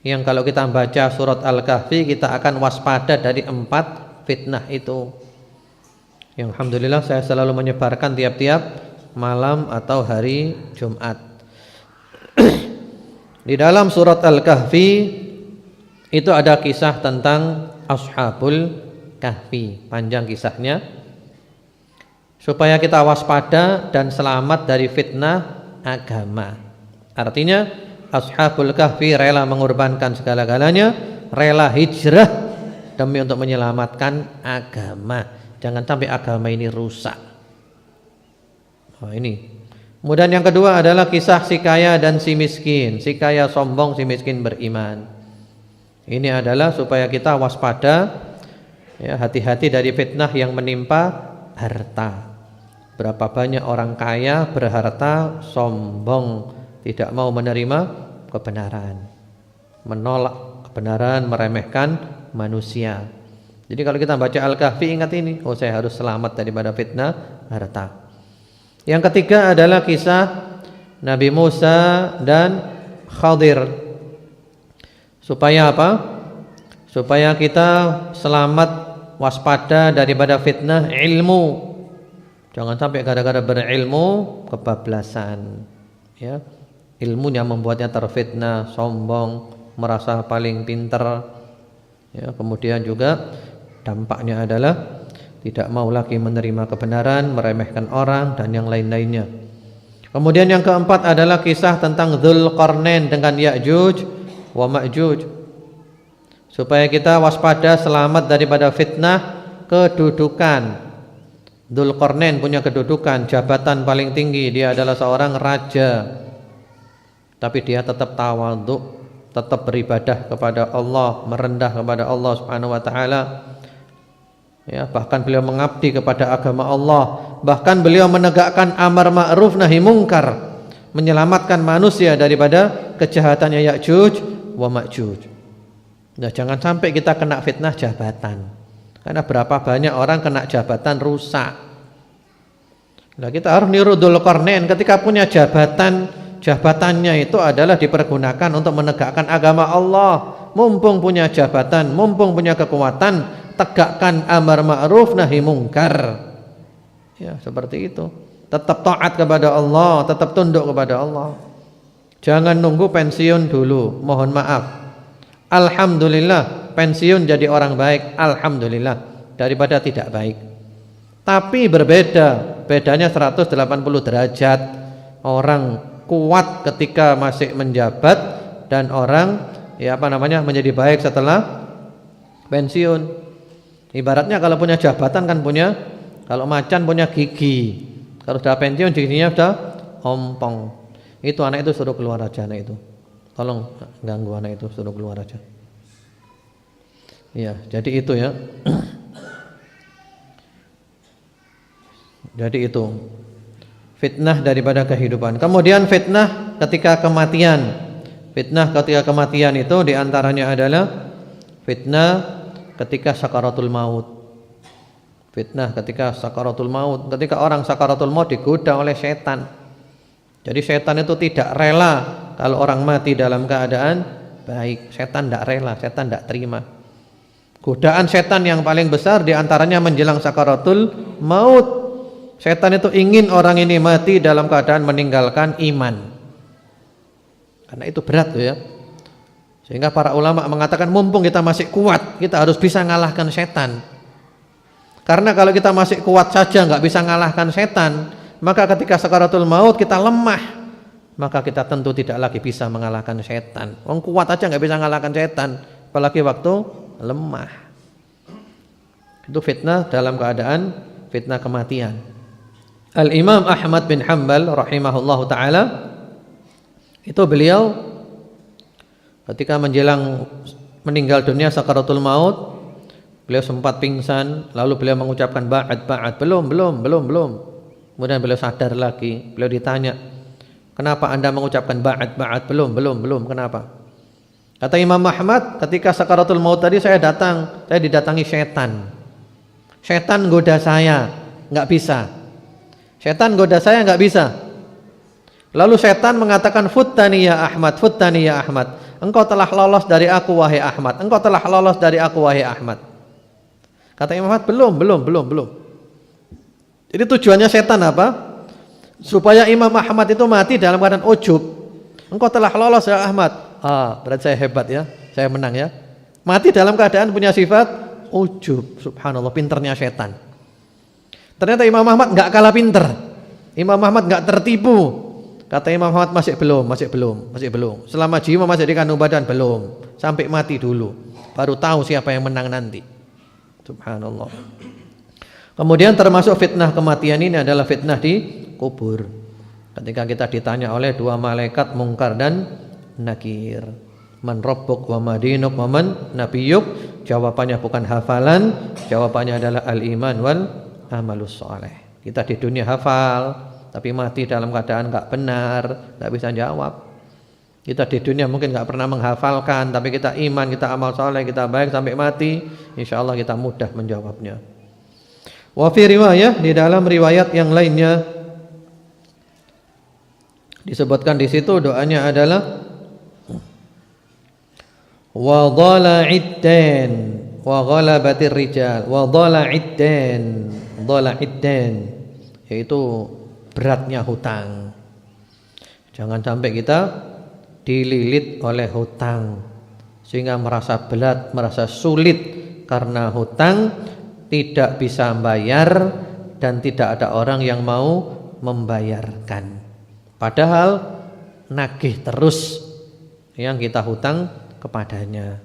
Yang kalau kita baca surat Al-Kahfi kita akan waspada dari 4 fitnah itu. Yang alhamdulillah saya selalu menyebarkan tiap-tiap malam atau hari Jumat. Di dalam surat Al-Kahfi itu ada kisah tentang Ashabul Kahfi, panjang kisahnya. Supaya kita waspada dan selamat dari fitnah agama. Artinya Ashabul Kahfi rela mengorbankan segala-galanya, rela hijrah demi untuk menyelamatkan agama. Jangan sampai agama ini rusak. Oh, ini. Kemudian yang kedua adalah kisah si kaya dan si miskin. Si kaya sombong, si miskin beriman. Ini adalah supaya kita waspada, ya, hati-hati dari fitnah yang menimpa harta. Berapa banyak orang kaya berharta sombong, tidak mau menerima kebenaran, menolak kebenaran, meremehkan manusia. Jadi kalau kita baca Al-Kahfi ingat ini, oh saya harus selamat daripada fitnah harta. Yang ketiga adalah kisah Nabi Musa dan Khadir. Supaya apa? Supaya kita selamat, waspada daripada fitnah ilmu. Jangan sampai gara-gara berilmu kebablasan. Ya, ilmunya membuatnya terfitnah, sombong, merasa paling pintar. Ya, kemudian juga dampaknya adalah tidak mau lagi menerima kebenaran, meremehkan orang dan yang lain-lainnya. Kemudian yang keempat adalah kisah tentang Dzulqarnain dengan Ya'juj wa Ma'juj. Supaya kita waspada, selamat daripada fitnah kedudukan. Dzulqarnain punya kedudukan, jabatan paling tinggi, dia adalah seorang raja. Tapi dia tetap tawadhu, tetap beribadah kepada Allah, merendah kepada Allah Subhanahu wa taala. Ya, bahkan beliau mengabdi kepada agama Allah, bahkan beliau menegakkan amar ma'ruf nahi mungkar, menyelamatkan manusia daripada kejahatannya Ya'juj wa Ma'juj. Nah, jangan sampai kita kena fitnah jabatan. Karena berapa banyak orang kena jabatan rusak. Nah, kita harus niru Dzulqarnain ketika punya jabatan, jabatannya itu adalah dipergunakan untuk menegakkan agama Allah. Mumpung punya jabatan, mumpung punya kekuatan, tegakkan amar ma'ruf nahi mungkar. Ya, seperti itu. tetap taat kepada Allah, tetap tunduk kepada Allah. Jangan nunggu pensiun dulu. Mohon maaf. Alhamdulillah pensiun jadi orang baik, alhamdulillah, daripada tidak baik. Tapi berbeda, bedanya 180 derajat. Orang kuat ketika masih menjabat dan orang menjadi baik setelah pensiun. Ibaratnya kalau punya jabatan kan punya, kalau macan punya gigi. Kalau sudah pensiun giginya sudah ompong. Itu anak itu suruh keluar aja, anak itu. Tolong ganggu anak itu, suruh keluar aja. Iya, jadi itu ya. Jadi itu fitnah daripada kehidupan. Kemudian fitnah ketika kematian. Fitnah ketika kematian itu diantaranya adalah fitnah ketika sakaratul maut. Fitnah ketika sakaratul maut. Ketika orang sakaratul maut digoda oleh setan. Jadi setan itu tidak rela kalau orang mati dalam keadaan baik. Setan tidak rela, setan tidak terima. Godaan setan yang paling besar diantaranya menjelang sakaratul maut. Setan itu ingin orang ini mati dalam keadaan meninggalkan iman. Karena itu berat tuh ya. Sehingga para ulama mengatakan mumpung kita masih kuat, kita harus bisa ngalahkan setan. Karena kalau kita masih kuat saja nggak bisa ngalahkan setan, maka ketika sakaratul maut kita lemah, maka kita tentu tidak lagi bisa mengalahkan setan. Wong kuat aja nggak bisa mengalahkan setan, apalagi waktu lemah. Itu fitnah dalam keadaan fitnah kematian. Al-Imam Ahmad bin Hanbal rahimahullahu taala itu beliau ketika menjelang meninggal dunia sakaratul maut, beliau sempat pingsan, lalu beliau mengucapkan ba'ad, belum. Kemudian beliau sadar lagi, beliau ditanya, kenapa anda mengucapkan ba'ad, belum, kenapa? Kata Imam Ahmad, ketika sakaratul maut tadi saya didatangi setan. Setan goda saya, nggak bisa. Setan goda saya nggak bisa. Lalu setan mengatakan, futtani ya Ahmad. Engkau telah lolos dari aku wahai Ahmad. Kata Imam Ahmad, belum. Jadi tujuannya setan apa? Supaya Imam Ahmad itu mati dalam keadaan ujub. Engkau telah lolos ya Ahmad. Berarti saya hebat ya, saya menang ya. Mati dalam keadaan punya sifat ujub. Subhanallah, pinternya setan. Ternyata Imam Ahmad nggak kalah pinter. Imam Ahmad nggak tertipu. Kata Imam Ahmad, masih belum. Selama jiwa masih di kandung badan belum. Sampai mati dulu, baru tahu siapa yang menang nanti. Subhanallah. Kemudian termasuk fitnah kematian ini adalah fitnah di kubur. Ketika kita ditanya oleh dua malaikat Munkar dan Nakir, man rabbuk wa madinuk wa man nabiyuk, jawabannya bukan hafalan, jawabannya adalah al-iman wal amalus soleh. Kita di dunia hafal, tapi mati dalam keadaan enggak benar, enggak bisa jawab. Kita di dunia mungkin enggak pernah menghafalkan, tapi kita iman, kita amal soleh, kita baik sampai mati, insyaallah kita mudah menjawabnya. Wa fi riwayah, di dalam riwayat yang lainnya disebutkan di situ doanya adalah wa dhala'iddan wa ghalabatir rijal wa dhala'iddan, yaitu beratnya hutang. Jangan sampai kita dililit oleh hutang sehingga merasa berat, merasa sulit karena hutang, tidak bisa membayar dan tidak ada orang yang mau membayarkan. Padahal nagih terus yang kita hutang kepadanya.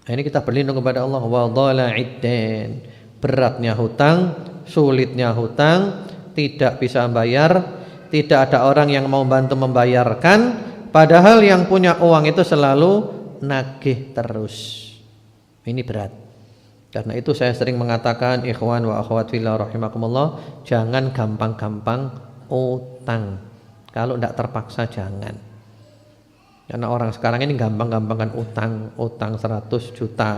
Nah, ini kita berlindung kepada Allah. Wa dhala'iddan, beratnya hutang, sulitnya hutang, tidak bisa membayar, tidak ada orang yang mau bantu membayarkan, padahal yang punya uang itu selalu nagih terus. Ini berat. Karena itu saya sering mengatakan, ikhwan wa akhwat fillah rahimakumullah, jangan gampang-gampang utang. Kalau tidak terpaksa jangan. Karena orang sekarang ini gampang-gampangkan utang 100 juta,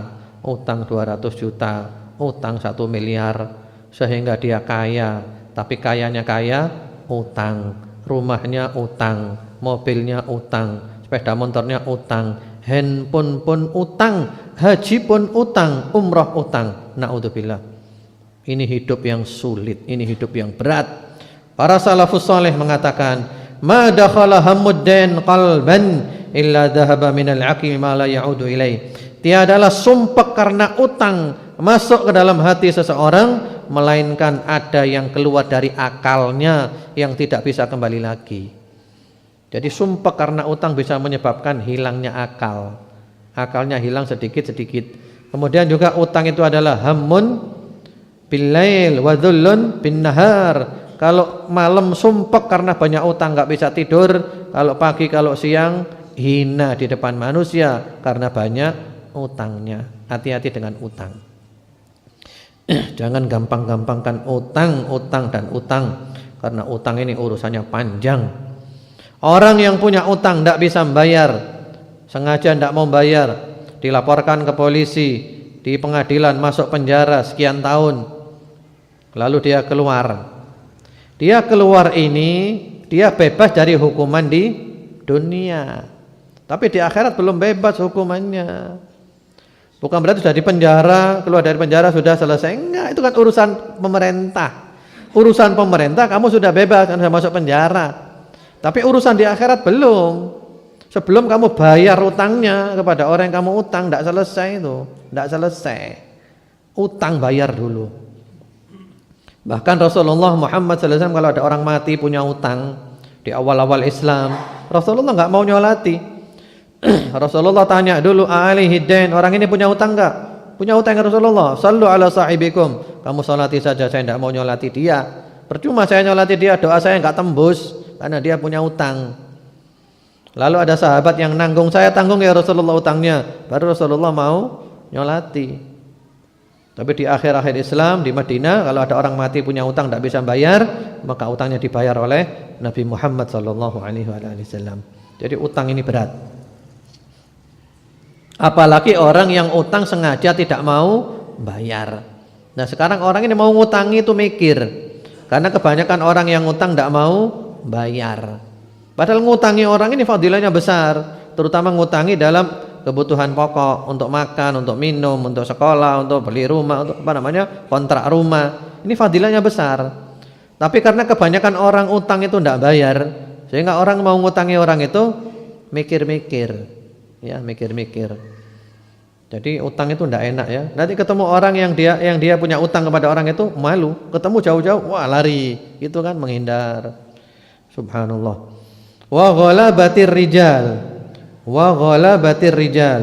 utang 200 juta, utang 1 miliar, sehingga dia kaya. Tapi kayanya kaya, utang, rumahnya utang, mobilnya utang, sepeda motornya utang, handphone pun utang, haji pun utang, umroh utang. Na'udzubillah. Ini hidup yang sulit, ini hidup yang berat. Para salafus saleh mengatakan, "Ma dakhala hammuddin qalban illa dhahaba minal aqli ma la ya'udu ilaih." Tiadalah sumpek karena utang masuk ke dalam hati seseorang melainkan ada yang keluar dari akalnya yang tidak bisa kembali lagi. Jadi sumpek karena utang bisa menyebabkan hilangnya akal. Akalnya hilang sedikit-sedikit. Kemudian juga utang itu adalah hammun billail wa dhullun bin nahar. Kalau malam sumpek karena banyak utang enggak bisa tidur, kalau pagi kalau siang hina di depan manusia karena banyak utangnya. Hati-hati dengan utang. Jangan gampang-gampangkan utang, dan utang, karena utang ini urusannya panjang. Orang yang punya utang tidak bisa membayar, sengaja tidak mau bayar, dilaporkan ke polisi, di pengadilan, masuk penjara sekian tahun, lalu dia keluar. Dia keluar ini, dia bebas dari hukuman di dunia, tapi di akhirat belum bebas hukumannya. Bukan berarti sudah di penjara, keluar dari penjara sudah selesai. Enggak, itu kan urusan pemerintah. Urusan pemerintah kamu sudah bebas, kan sudah masuk penjara. Tapi urusan di akhirat belum. Sebelum kamu bayar utangnya kepada orang yang kamu utang, enggak selesai itu. Enggak selesai. Utang bayar dulu. Bahkan Rasulullah Muhammad SAW kalau ada orang mati punya utang di awal-awal Islam, Rasulullah enggak mau nyolati. Rasulullah tanya dulu, alaihi dain, orang ini punya utang enggak? Punya utang ya Rasulullah. Sallu ala sahibikum. Kamu salati saja, saya tidak mau nyolati dia. Percuma saya nyolati dia, doa saya enggak tembus karena dia punya utang. Lalu ada sahabat yang nanggung, saya tanggung ya Rasulullah utangnya. Baru Rasulullah mau nyolati. Tapi di akhir-akhir Islam di Madinah, kalau ada orang mati punya utang tidak bisa bayar, maka utangnya dibayar oleh Nabi Muhammad sallallahu alaihi wasallam. Jadi utang ini berat. Apalagi orang yang utang sengaja tidak mau bayar. Nah sekarang orang ini mau ngutangi itu mikir, karena kebanyakan orang yang ngutang tidak mau bayar. Padahal ngutangi orang ini fadilahnya besar, terutama ngutangi dalam kebutuhan pokok, untuk makan, untuk minum, untuk sekolah, untuk beli rumah, untuk kontrak rumah. Ini fadilahnya besar. Tapi karena kebanyakan orang utang itu tidak bayar, sehingga orang mau ngutangi orang itu mikir-mikir. Ya, mikir-mikir. Jadi utang itu tidak enak ya. Nanti ketemu orang yang dia punya utang kepada orang itu malu. Ketemu jauh-jauh, wah lari. Itu kan menghindar. Subhanallah. Wa ghalabatir rijal. Wa ghalabatir rijal.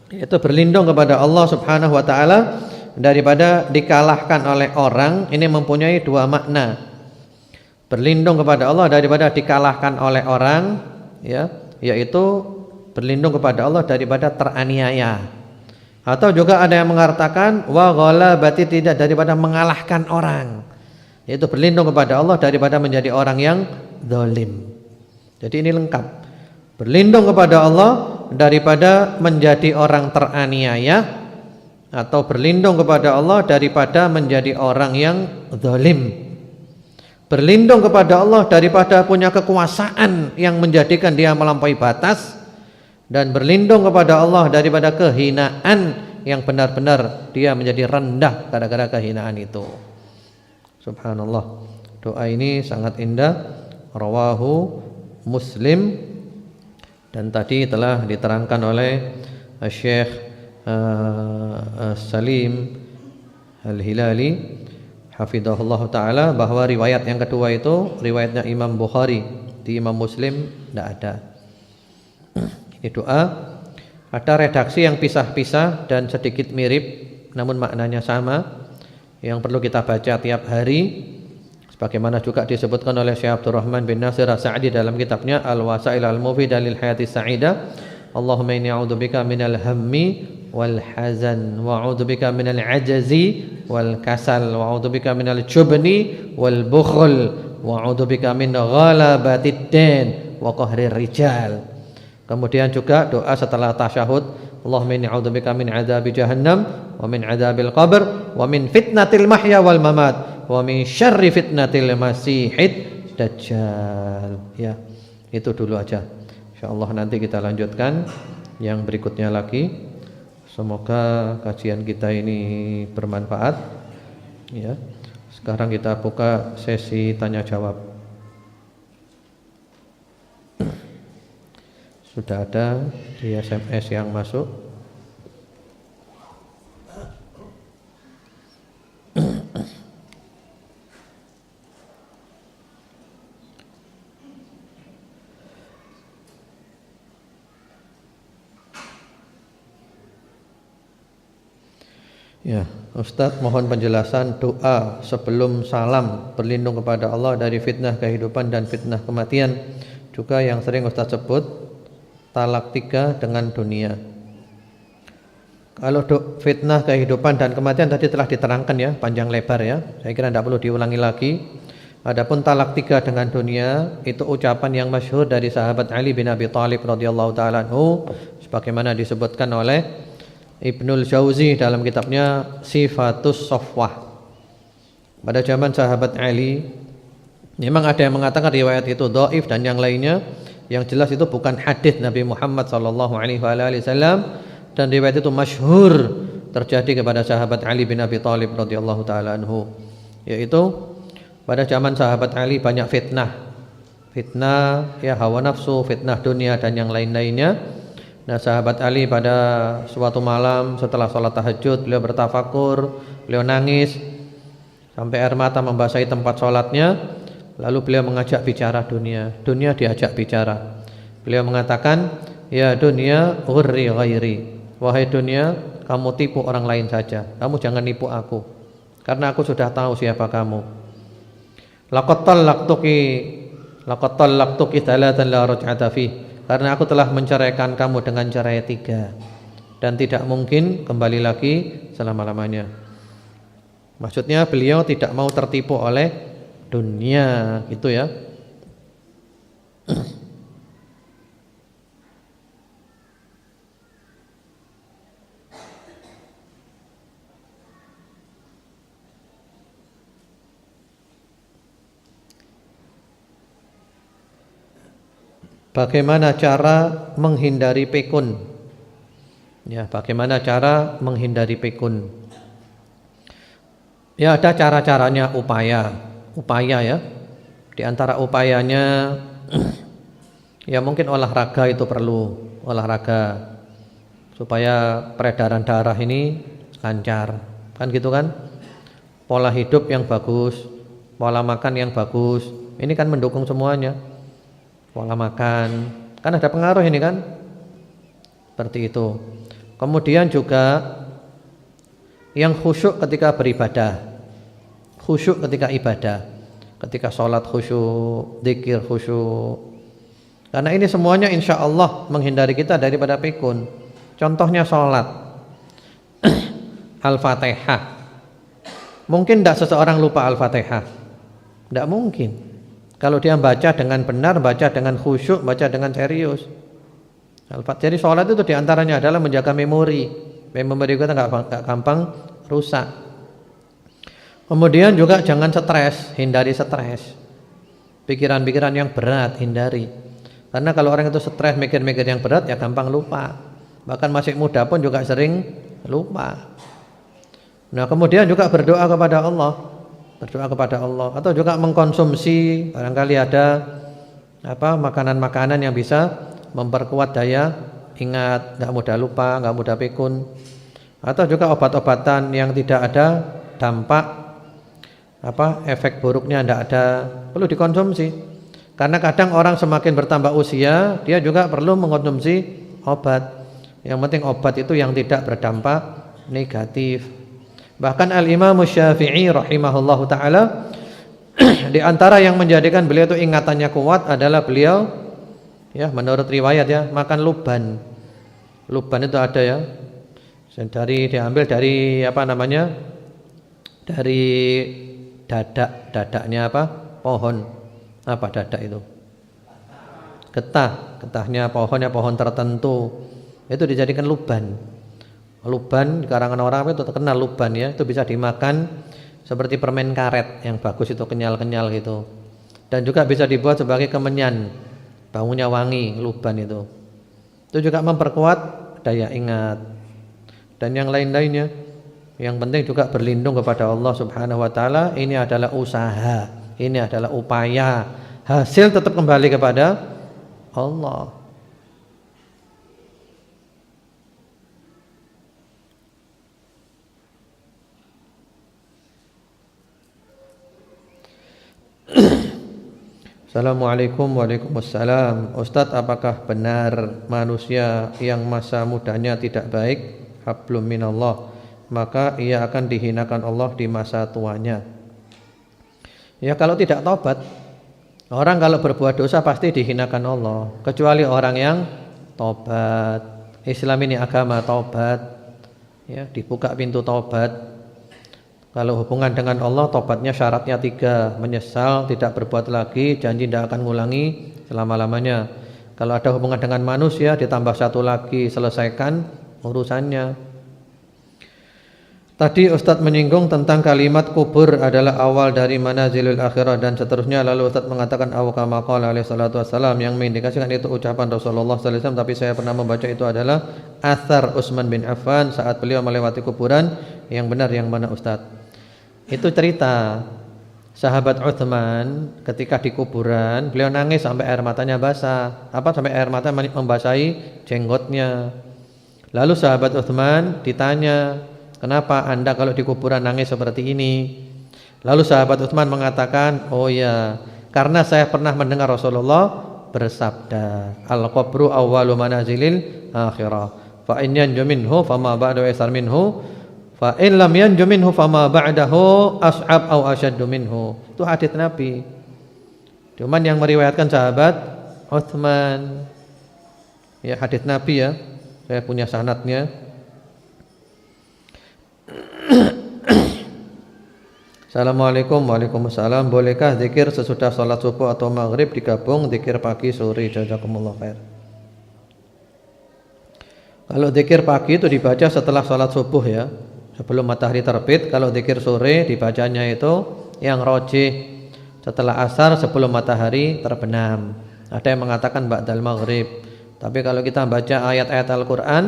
Itu berlindung kepada Allah Subhanahu wa taala daripada dikalahkan oleh orang. Ini mempunyai dua makna. Berlindung kepada Allah daripada dikalahkan oleh orang, ya, yaitu berlindung kepada Allah daripada teraniaya. Atau juga ada yang mengatakan wa ghalabati, tidak daripada mengalahkan orang, yaitu berlindung kepada Allah daripada menjadi orang yang zalim. Jadi ini lengkap. Berlindung kepada Allah daripada menjadi orang teraniaya, atau berlindung kepada Allah daripada menjadi orang yang zalim. Berlindung kepada Allah daripada punya kekuasaan yang menjadikan dia melampaui batas, dan berlindung kepada Allah daripada kehinaan yang benar-benar dia menjadi rendah gara-gara kehinaan itu. Subhanallah. Doa ini sangat indah. Rawahu Muslim, dan tadi telah diterangkan oleh Syekh Salim Al-Hilali hafizahullah taala bahwa riwayat yang kedua itu riwayatnya Imam Bukhari, di Imam Muslim tidak ada. Ini doa, ada redaksi yang pisah-pisah dan sedikit mirip namun maknanya sama, yang perlu kita baca tiap hari, sebagaimana juga disebutkan oleh Syekh Abdurrahman bin Nasir As-Sa'di dalam kitabnya Al-Wasail Al-Mufidah lil Hayati Sa'idah. Allahumma inni a'udzubika minal hammi wal hazan wa a'udzubika minal ajazi wal kasal wa a'udzubika minal jubni wal bukhl wa a'udzubika min ghalabatid din wa qahrir rijal. Kemudian juga doa setelah tasyahud, Allahumma inni a'udzubika min adzabi jahannam wa min adzabil qabr wa min fitnatil mahya wal mamat wa min syarri fitnatil masihid dajjal. Ya, itu dulu aja. Insyaallah nanti kita lanjutkan yang berikutnya lagi. Semoga kajian kita ini bermanfaat. Ya. Sekarang kita buka sesi tanya jawab. Sudah ada di SMS yang masuk. Ya, Ustadz mohon penjelasan doa sebelum salam berlindung kepada Allah dari fitnah kehidupan dan fitnah kematian. Juga yang sering Ustadz sebut talak 3 dengan dunia. Kalau fitnah kehidupan dan kematian tadi telah diterangkan ya, panjang lebar ya. Saya kira tidak perlu diulangi lagi. Adapun talak 3 dengan dunia itu ucapan yang masyhur dari sahabat Ali bin Abi Thalib radhiyallahu taala anhu sebagaimana disebutkan oleh Ibnul Jauzi dalam kitabnya Sifatus Safwah. Pada zaman sahabat Ali, memang ada yang mengatakan riwayat itu dhaif dan yang lainnya, yang jelas itu bukan hadis Nabi Muhammad sallallahu alaihi wasallam dan riwayat itu masyhur terjadi kepada sahabat Ali bin Abi Thalib radhiyallahu taala anhu, yaitu pada zaman sahabat Ali banyak fitnah ya hawa nafsu, fitnah dunia dan yang lain-lainnya. Nah, sahabat Ali pada suatu malam setelah sholat tahajud beliau bertafakur, beliau nangis sampai air mata membasahi tempat sholatnya. Lalu beliau mengajak bicara dunia diajak bicara. Beliau mengatakan, ya dunia ghurri ghairi, wahai dunia kamu tipu orang lain saja, kamu jangan nipu aku, karena aku sudah tahu siapa kamu. Laqad talaqtuki thalathan la raj'ata fih, karena aku telah menceraikan kamu dengan cerai 3 dan tidak mungkin kembali lagi selama-lamanya. Maksudnya beliau tidak mau tertipu oleh dunia, gitu ya. Bagaimana cara menghindari pikun? Ya, bagaimana cara menghindari pikun? Ya, ada cara-caranya, upaya ya. Di antara upayanya ya mungkin olahraga itu perlu, olahraga supaya peredaran darah ini lancar. Kan gitu kan? Pola hidup yang bagus, pola makan yang bagus, ini kan mendukung semuanya. Pola makan kan ada pengaruh ini kan, seperti itu. Kemudian juga yang khusyuk ketika beribadah, khusyuk ketika ibadah, ketika sholat khusyuk, zikir khusyuk. Karena ini semuanya insya Allah menghindari kita daripada pikun. Contohnya sholat Al-Fatihah. Mungkin tidak seseorang lupa Al-Fatihah? Tidak mungkin. Kalau dia baca dengan benar, baca dengan khusyuk, baca dengan serius. Jadi sholat itu diantaranya adalah menjaga memori. Memori kita nggak gampang rusak. Kemudian juga jangan stres, hindari stres. Pikiran-pikiran yang berat hindari. Karena kalau orang itu stres mikir-mikir yang berat ya gampang lupa. Bahkan masih muda pun juga sering lupa. Nah, kemudian juga berdoa kepada Allah. Berdoa kepada Allah atau juga mengkonsumsi barangkali ada makanan-makanan yang bisa memperkuat daya ingat, enggak mudah lupa, enggak mudah pikun. Atau juga obat-obatan yang tidak ada dampak efek buruknya enggak ada, perlu dikonsumsi. Karena kadang orang semakin bertambah usia, dia juga perlu mengkonsumsi obat. Yang penting obat itu yang tidak berdampak negatif. Bahkan Al-Imam Syafi'i rahimahullahu ta'ala di antara yang menjadikan beliau itu ingatannya kuat adalah beliau ya menurut riwayat ya makan luban. Luban itu ada ya, diambil dari dari dadaknya pohon. Apa dadak itu? Getahnya pohon tertentu itu dijadikan luban. Luban di karangan orang itu terkenal luban ya, itu bisa dimakan seperti permen karet yang bagus itu, kenyal-kenyal gitu. Dan juga bisa dibuat sebagai kemenyan, baunya wangi luban itu. Itu juga memperkuat daya ingat dan yang lain-lainnya. Yang penting juga berlindung kepada Allah Subhanahu wa taala. Ini adalah usaha, ini adalah upaya. Hasil tetap kembali kepada Allah. Assalamualaikum. Waalaikumsalam. Ustadz, apakah benar manusia yang masa mudanya tidak baik, hablum minallah, maka ia akan dihinakan Allah di masa tuanya? Ya, kalau tidak tobat. Orang kalau berbuat dosa pasti dihinakan Allah, kecuali orang yang tobat. Islam ini agama tobat, ya, dibuka pintu tobat. Kalau hubungan dengan Allah, tobatnya syaratnya 3: menyesal, tidak berbuat lagi, janji tidak akan ngulangi selama-lamanya. Kalau ada hubungan dengan manusia, ditambah 1 lagi, selesaikan urusannya. Tadi Ustadz menyinggung tentang kalimat kubur adalah awal dari manazilul akhirah dan seterusnya. Lalu Ustadz mengatakan kama qala alaihi salatu wassalam, yang mengindikasikan itu ucapan Rasulullah sallallahu alaihi wasallam, tapi saya pernah membaca itu adalah athar Utsman bin Affan saat beliau melewati kuburan. Yang benar yang mana Ustadz? Itu cerita sahabat Utsman ketika di kuburan, beliau nangis sampai air matanya basah. Sampai air mata membasahi jenggotnya. Lalu sahabat Utsman ditanya, kenapa Anda kalau di kuburan nangis seperti ini? Lalu sahabat Utsman mengatakan, oh ya, karena saya pernah mendengar Rasulullah bersabda, al-qabru awwalu manazilil akhirah, fa in yanju minhu fama ba'dahu aysar minhu, fa in lam yanju minhu fama ba'dahu as'ab aw ashaddu minhu. Itu hadits Nabi. Cuman yang meriwayatkan sahabat Utsman. Ya, hadits Nabi ya. Saya punya sanadnya. Assalamualaikum. Waalaikumsalam. Bolehkah zikir sesudah salat subuh atau maghrib digabung zikir pagi sore? Jazakumullah khair. Kalau zikir pagi itu dibaca setelah salat subuh ya, sebelum matahari terbit. Kalau zikir sore dibacanya itu yang rojih setelah asar sebelum matahari terbenam. Ada yang mengatakan ba'dal maghrib. Tapi kalau kita baca ayat-ayat Al-Quran,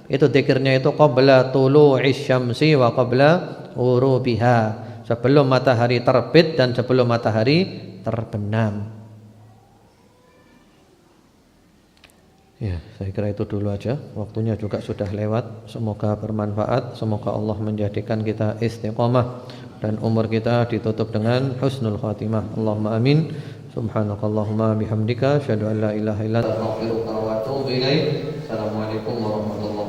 itu zikirnya itu qabla tulu'is syamsi wa qabla ghurubiha, sebelum matahari terbit dan sebelum matahari terbenam. Ya, saya kira itu dulu aja. Waktunya juga sudah lewat. Semoga bermanfaat. Semoga Allah menjadikan kita istiqomah dan umur kita ditutup dengan husnul khatimah. Allahumma amin. Subhanakallahumma bihamdika asyhadu an la ilaha illa anta astaghfiruka wa atubu ilaik. Assalamualaikum warahmatullahi wabarakatuh.